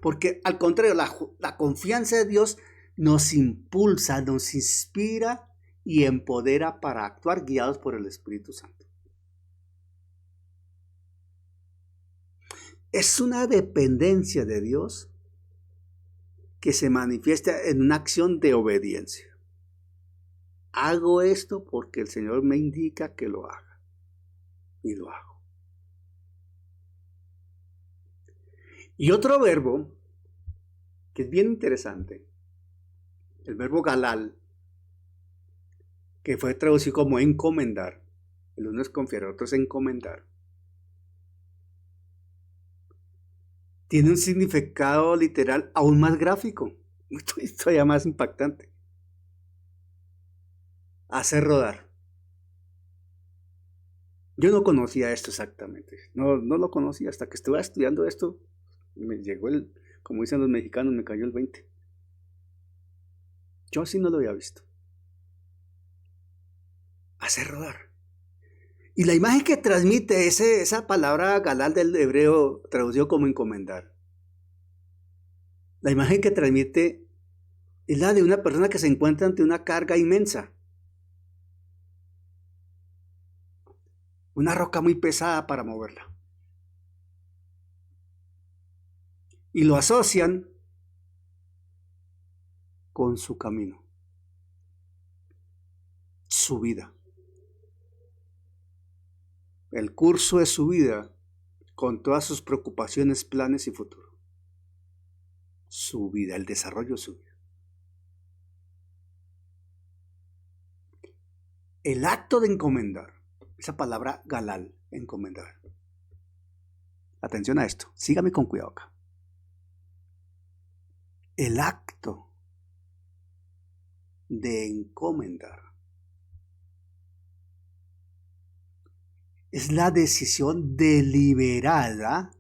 Porque al contrario, la confianza de Dios nos impulsa, nos inspira y empodera para actuar guiados por el Espíritu Santo. Es una dependencia de Dios que se manifiesta en una acción de obediencia. Hago esto porque el Señor me indica que lo haga. Y lo hago. Y otro verbo que es bien interesante, el verbo galal, que fue traducido como encomendar. El uno es confiar, el otro es encomendar. Tiene un significado literal aún más gráfico, todavía más impactante. Hacer rodar. Yo no conocía esto exactamente, no lo conocía hasta que estuve estudiando esto, me llegó como dicen los mexicanos, me cayó el 20. Yo así no lo había visto. Hacer rodar. Y la imagen que transmite esa palabra galal del hebreo traducido como encomendar. La imagen que transmite es la de una persona que se encuentra ante una carga inmensa. Una roca muy pesada para moverla. Y lo asocian con su camino, su vida. El curso de su vida con todas sus preocupaciones, planes y futuro. Su vida, el desarrollo de su vida. El acto de encomendar, esa palabra galal, encomendar. Atención a esto, sígame con cuidado acá. El acto de encomendar es la decisión deliberada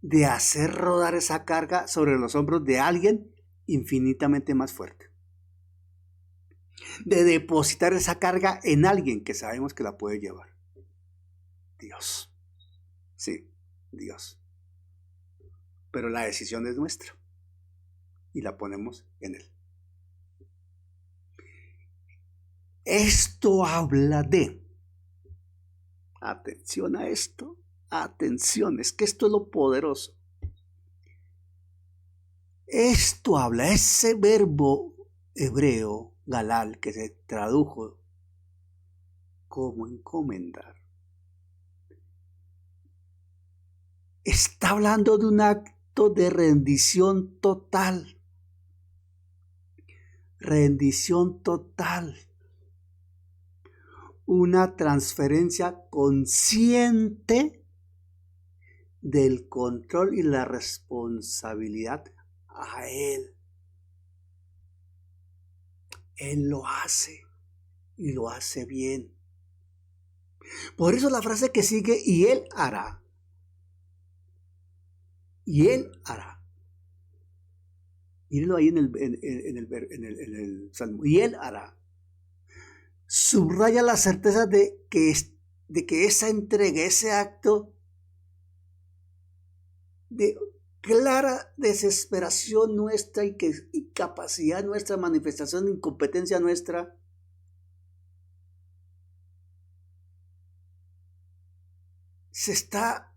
de hacer rodar esa carga sobre los hombros de alguien infinitamente más fuerte. De depositar esa carga en alguien que sabemos que la puede llevar. Dios. Sí, Dios. Pero la decisión es nuestra. Y la ponemos en Él. Esto habla de... Atención a esto. Atención, es que esto es lo poderoso. Esto habla, ese verbo hebreo, galal, que se tradujo como encomendar, está hablando de un acto de rendición total. Rendición total. Una transferencia consciente del control y la responsabilidad a Él. Él lo hace y lo hace bien. Por eso la frase que sigue, y Él hará. Y Él hará. Mírenlo ahí en el Salmo. Y Él hará. Subraya la certeza de que esa entrega, ese acto de clara desesperación nuestra y capacidad nuestra, manifestación de incompetencia nuestra, se está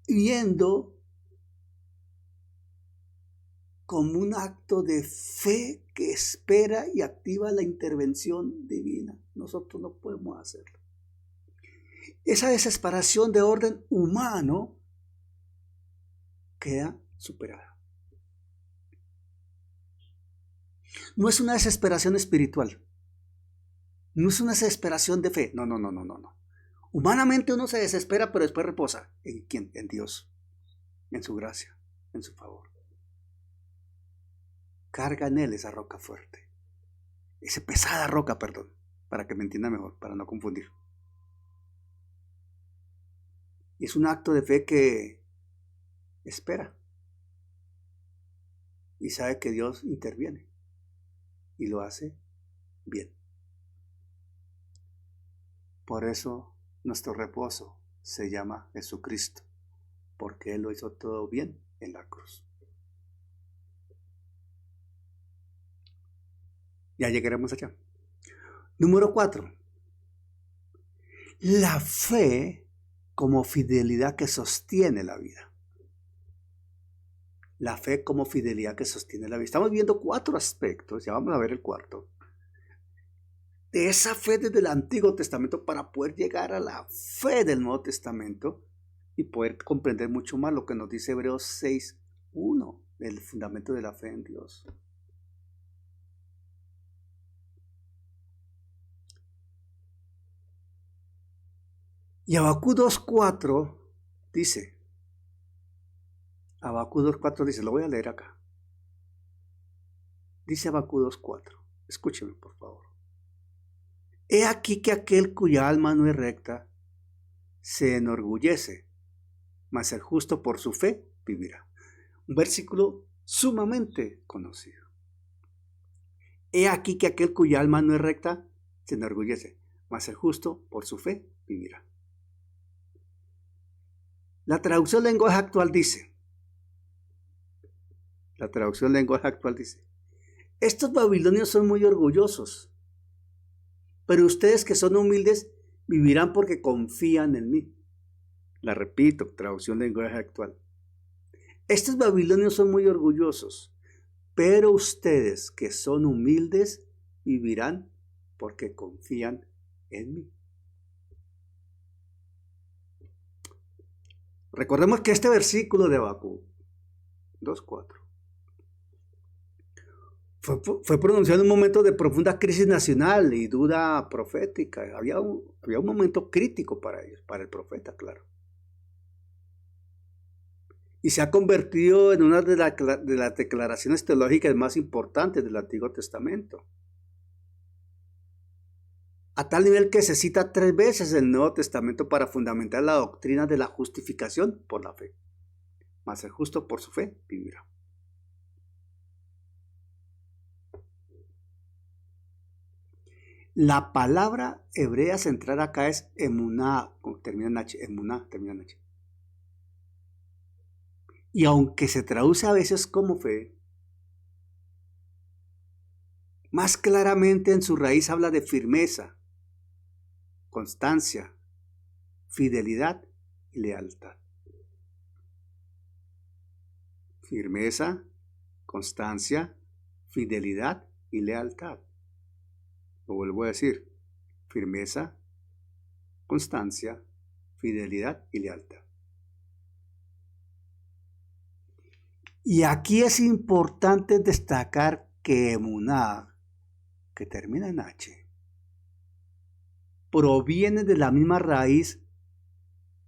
viendo como un acto de fe que espera y activa la intervención divina. Nosotros no podemos hacerlo. Esa desesperación de orden humano queda superada. No es una desesperación espiritual. No es una desesperación de fe. No. Humanamente uno se desespera, pero después reposa. ¿En quién? En Dios. En su gracia. En su favor. Carga en Él esa roca fuerte. Esa pesada roca, perdón. Para que me entienda mejor, para no confundir. Y es un acto de fe que espera. Y sabe que Dios interviene. Y lo hace bien. Por eso nuestro reposo se llama Jesucristo. Porque Él lo hizo todo bien en la cruz. Ya llegaremos allá. Número 4. La fe como fidelidad que sostiene la vida. La fe como fidelidad que sostiene la vida. Estamos viendo 4 aspectos, ya vamos a ver el cuarto, de esa fe desde el Antiguo Testamento para poder llegar a la fe del Nuevo Testamento y poder comprender mucho más lo que nos dice Hebreos 6:1, el fundamento de la fe en Dios. Y Habacuc 2:4 dice, lo voy a leer acá. Dice Habacuc 2:4, escúcheme por favor. He aquí que aquel cuya alma no es recta se enorgullece, mas el justo por su fe vivirá. Un versículo sumamente conocido. He aquí que aquel cuya alma no es recta se enorgullece, mas el justo por su fe vivirá. La traducción lenguaje actual dice, estos babilonios son muy orgullosos, pero ustedes que son humildes vivirán porque confían en mí. La repito, traducción lenguaje actual. Estos babilonios son muy orgullosos, pero ustedes que son humildes vivirán porque confían en mí. Recordemos que este versículo de Habacuc 2:4 fue pronunciado en un momento de profunda crisis nacional y duda profética. Había un momento crítico para ellos, para el profeta, claro. Y se ha convertido en una de las declaraciones teológicas más importantes del Antiguo Testamento. A tal nivel que se cita 3 veces el Nuevo Testamento para fundamentar la doctrina de la justificación por la fe. Mas el justo por su fe vivirá. La palabra hebrea central acá es emuná, termina en H, emuná, termina en H. Y aunque se traduce a veces como fe, más claramente en su raíz habla de firmeza, constancia, fidelidad y lealtad. Firmeza, constancia, fidelidad y lealtad. Lo vuelvo a decir, firmeza, constancia, fidelidad y lealtad. Y aquí es importante destacar que emuná, que termina en H, proviene de la misma raíz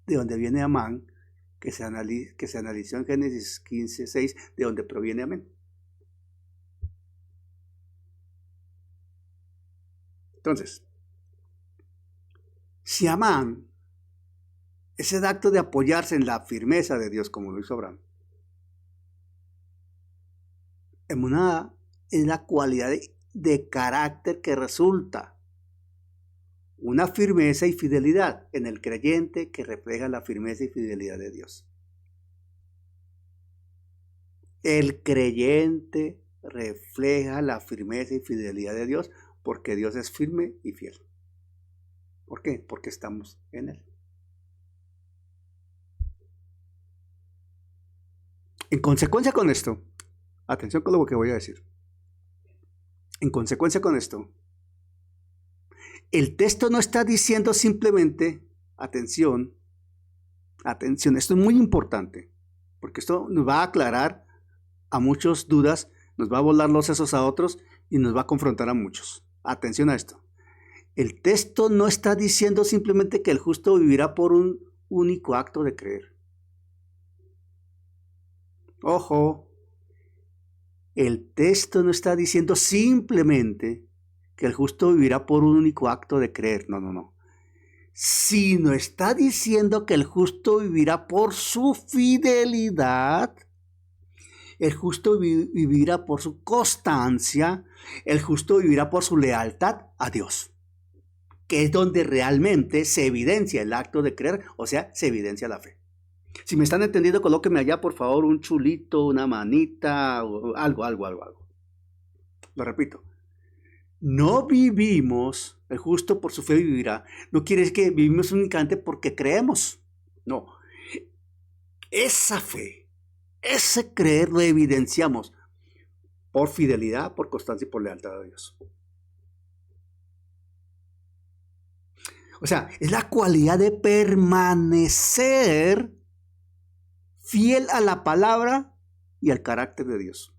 de donde viene Amán, que se analizó en Génesis 15:6, de donde proviene Amén. Entonces, si Amán, ese acto de apoyarse en la firmeza de Dios como lo hizo Abraham, emuná es la cualidad de carácter que resulta una firmeza y fidelidad en el creyente que refleja la firmeza y fidelidad de Dios. El creyente refleja la firmeza y fidelidad de Dios porque Dios es firme y fiel. ¿Por qué? Porque estamos en Él. En consecuencia con esto, atención con lo que voy a decir. En consecuencia con esto, el texto no está diciendo simplemente, atención, esto es muy importante, porque esto nos va a aclarar a muchas dudas, nos va a volar los sesos a otros y nos va a confrontar a muchos. Atención a esto. El texto no está diciendo simplemente que el justo vivirá por un único acto de creer. Ojo, el texto no está diciendo simplemente que el justo vivirá por un único acto de creer. No. Sino está diciendo que el justo vivirá por su fidelidad. El justo vivirá por su constancia. El justo vivirá por su lealtad a Dios. Que es donde realmente se evidencia el acto de creer, o sea, se evidencia la fe. Si me están entendiendo, colóquenme allá, por favor, un chulito, una manita, o algo. Lo repito. No vivimos, el justo por su fe vivirá. No quiere decir que vivimos únicamente porque creemos. No. Esa fe, ese creer lo evidenciamos por fidelidad, por constancia y por lealtad a Dios. O sea, es la cualidad de permanecer fiel a la palabra y al carácter de Dios.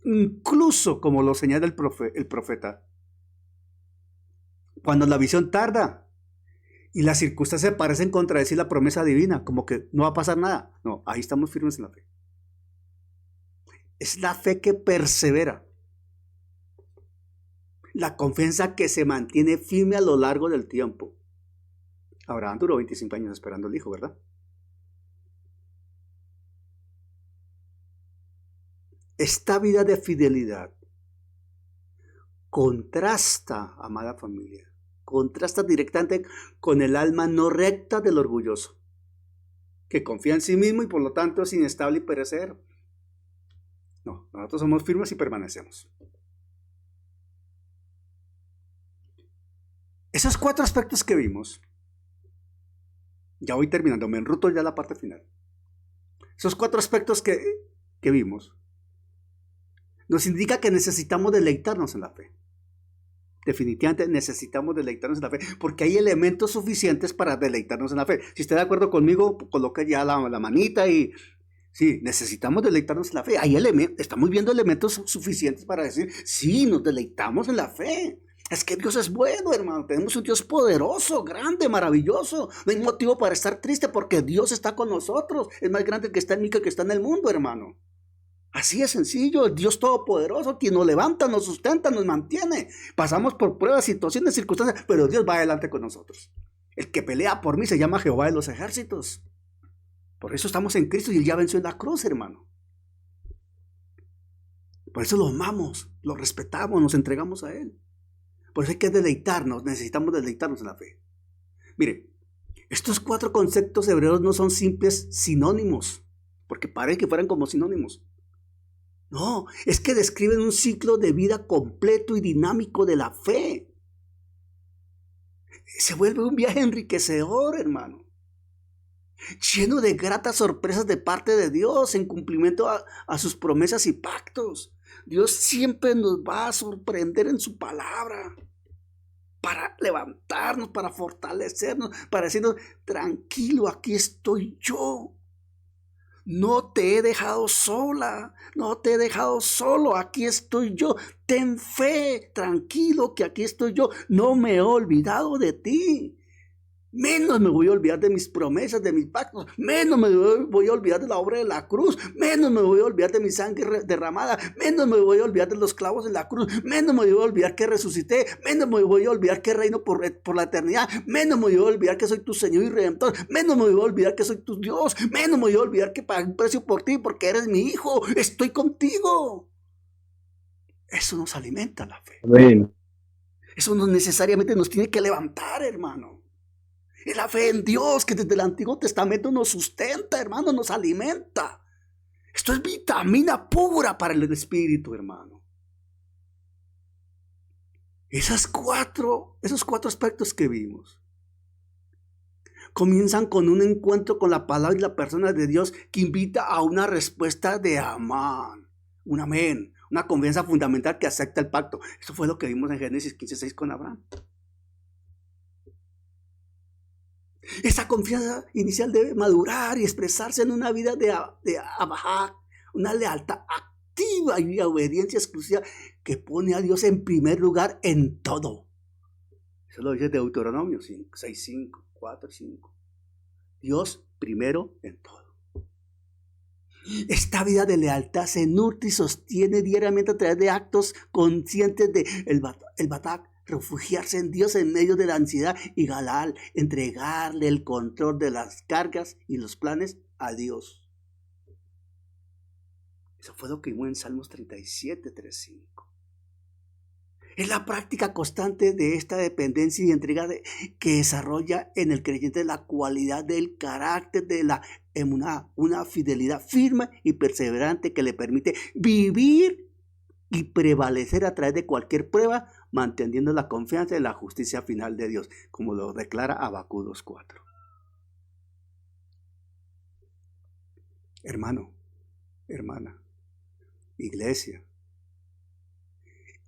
Incluso, como lo señala el profeta, cuando la visión tarda y las circunstancias parecen contradecir la promesa divina, como que no va a pasar nada. No, ahí estamos firmes en la fe. Es la fe que persevera. La confianza que se mantiene firme a lo largo del tiempo. Abraham duró 25 años esperando el hijo, ¿verdad? Esta vida de fidelidad contrasta, amada familia, contrasta directamente con el alma no recta del orgulloso, que confía en sí mismo y por lo tanto es inestable y perecedero. No, nosotros somos firmes y permanecemos. Esos 4 aspectos que vimos, ya voy terminando, me enruto ya la parte final. Esos 4 aspectos que vimos nos indica que necesitamos deleitarnos en la fe. Definitivamente necesitamos deleitarnos en la fe, porque hay elementos suficientes para deleitarnos en la fe. Si está de acuerdo conmigo, coloca ya la manita y sí, necesitamos deleitarnos en la fe. Hay estamos viendo elementos suficientes para decir, sí, nos deleitamos en la fe. Es que Dios es bueno, hermano. Tenemos un Dios poderoso, grande, maravilloso. No hay motivo para estar triste porque Dios está con nosotros. Es más grande el que está en mí que el que está en el mundo, hermano. Así es sencillo, el Dios todopoderoso, quien nos levanta, nos sustenta, nos mantiene. Pasamos por pruebas, situaciones, circunstancias, pero Dios va adelante con nosotros. El que pelea por mí se llama Jehová de los ejércitos. Por eso estamos en Cristo y Él ya venció en la cruz, hermano. Por eso lo amamos, lo respetamos, nos entregamos a Él. Por eso hay que deleitarnos, necesitamos deleitarnos en la fe. Mire, estos 4 conceptos hebreos no son simples sinónimos, porque parece que fueran como sinónimos. No, es que describen un ciclo de vida completo y dinámico de la fe. Se vuelve un viaje enriquecedor, hermano. Lleno de gratas sorpresas de parte de Dios en cumplimiento a sus promesas y pactos. Dios siempre nos va a sorprender en su palabra. Para levantarnos, para fortalecernos, para decirnos, tranquilo, aquí estoy yo. No te he dejado sola, no te he dejado solo, aquí estoy yo. Ten fe, tranquilo, que aquí estoy yo. No me he olvidado de ti. Menos me voy a olvidar de mis promesas, de mis pactos. Menos me voy a olvidar de la obra de la cruz. Menos me voy a olvidar de mi sangre derramada. Menos me voy a olvidar de los clavos de la cruz. Menos me voy a olvidar que resucité. Menos me voy a olvidar que reino por la eternidad. Menos me voy a olvidar que soy tu Señor y Redentor. Menos me voy a olvidar que soy tu Dios. Menos me voy a olvidar que pagué un precio por ti porque eres mi hijo. Estoy contigo. Eso nos alimenta la fe. Amén. Eso no necesariamente nos tiene que levantar, hermano. Es la fe en Dios que desde el Antiguo Testamento nos sustenta, hermano, nos alimenta. Esto es vitamina pura para el espíritu, hermano. Esos cuatro aspectos que vimos comienzan con un encuentro con la palabra y la persona de Dios que invita a una respuesta de amén, un amén, una confianza fundamental que acepta el pacto. Eso fue lo que vimos en Génesis 15:6 con Abraham. Esa confianza inicial debe madurar y expresarse en una vida de abajá, una lealtad activa y obediencia exclusiva que pone a Dios en primer lugar en todo. Eso lo dice Deuteronomio 6:5, 4:5. Dios primero en todo. Esta vida de lealtad se nutre y sostiene diariamente a través de actos conscientes de el batak, refugiarse en Dios en medio de la ansiedad y galal, entregarle el control de las cargas y los planes a Dios. Eso fue lo que vimos en Salmos 37, 3:5. Es la práctica constante de esta dependencia y entrega que desarrolla en el creyente la cualidad del carácter de la emuná, una fidelidad firme y perseverante que le permite vivir y prevalecer a través de cualquier prueba manteniendo la confianza en la justicia final de Dios, como lo declara Habacuc 2:4. Hermano, hermana, iglesia,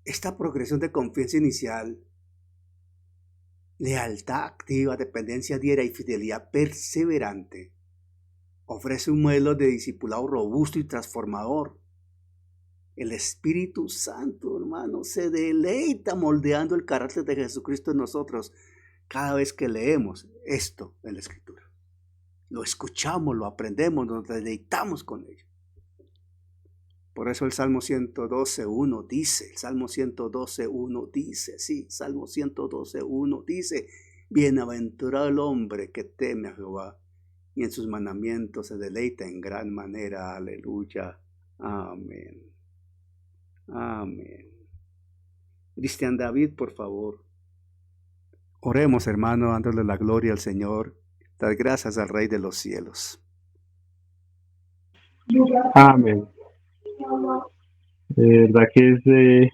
esta progresión de confianza inicial, lealtad activa, dependencia diaria y fidelidad perseverante ofrece un modelo de discipulado robusto y transformador. El Espíritu Santo, hermano, se deleita moldeando el carácter de Jesucristo en nosotros cada vez que leemos esto en la Escritura. Lo escuchamos, lo aprendemos, nos deleitamos con ello. Por eso el Salmo 112.1 dice, Salmo 112.1 dice, bienaventurado el hombre que teme a Jehová y en sus mandamientos se deleita en gran manera. Aleluya. Amén. Amén. Cristian David, por favor. Oremos, hermano, dándole la gloria al Señor. Dar gracias al Rey de los cielos. Amén. De verdad que es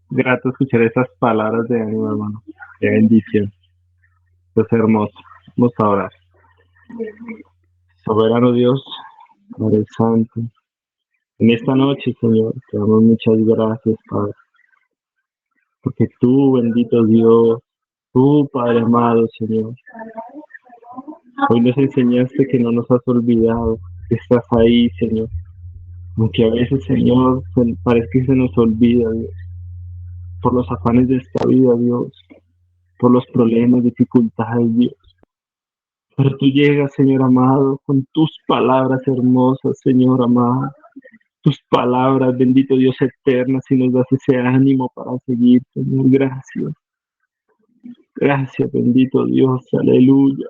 grato escuchar esas palabras de ánimo, hermano. Qué bendición. Es hermoso. Vamos a orar. Soberano Dios, Padre Santo, en esta noche, Señor, te damos muchas gracias, Padre, porque tú, bendito Dios, tú, Padre amado, Señor, hoy nos enseñaste que no nos has olvidado, que estás ahí, Señor, aunque a veces, Señor, parece que se nos olvida, Dios, por los afanes de esta vida, Dios, por los problemas, dificultades, Dios. Pero tú llegas, Señor amado, con tus palabras hermosas, Señor amado. Tus palabras, bendito Dios eternas, y nos das ese ánimo para seguir, Señor. Gracias. Gracias, bendito Dios. Aleluya.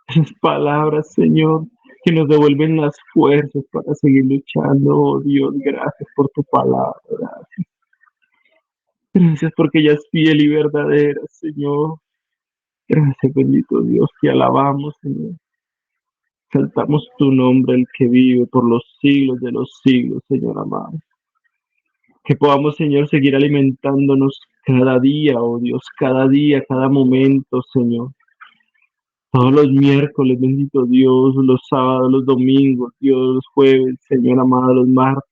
Esas palabras, Señor, que nos devuelven las fuerzas para seguir luchando. Oh Dios, gracias por tu palabra. Gracias. Gracias porque ella es fiel y verdadera, Señor. Gracias, bendito Dios, te alabamos, Señor. Exaltamos tu nombre, el que vive por los siglos de los siglos, Señor amado. Que podamos, Señor, seguir alimentándonos cada día, oh Dios, cada día, cada momento, Señor. Todos los miércoles, bendito Dios, los sábados, los domingos, Dios, los jueves, Señor amado, los martes.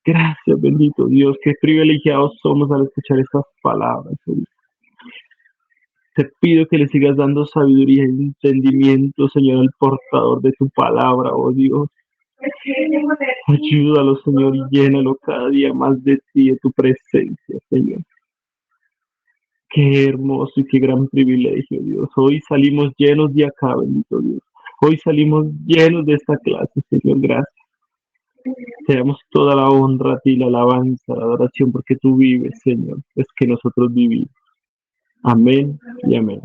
Gracias, bendito Dios, qué privilegiados somos al escuchar estas palabras, Señor. Te pido que le sigas dando sabiduría y entendimiento, Señor, al portador de tu palabra, oh Dios. Ayúdalo, Señor, y llénalo cada día más de ti, de tu presencia, Señor. Qué hermoso y qué gran privilegio, Dios. Hoy salimos llenos de acá, bendito Dios. Hoy salimos llenos de esta clase, Señor. Gracias. Te damos toda la honra a ti, la alabanza, la adoración, porque tú vives, Señor. Es que nosotros vivimos. Amén y amén.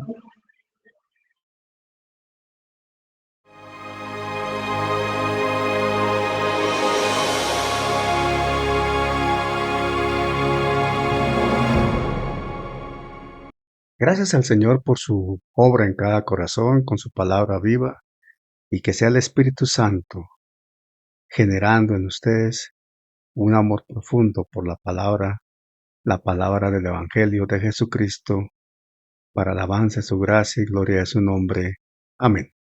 Gracias al Señor por su obra en cada corazón, con su palabra viva, y que sea el Espíritu Santo generando en ustedes un amor profundo por la palabra del Evangelio de Jesucristo, para alabanza de su gracia y gloria de su nombre. Amén.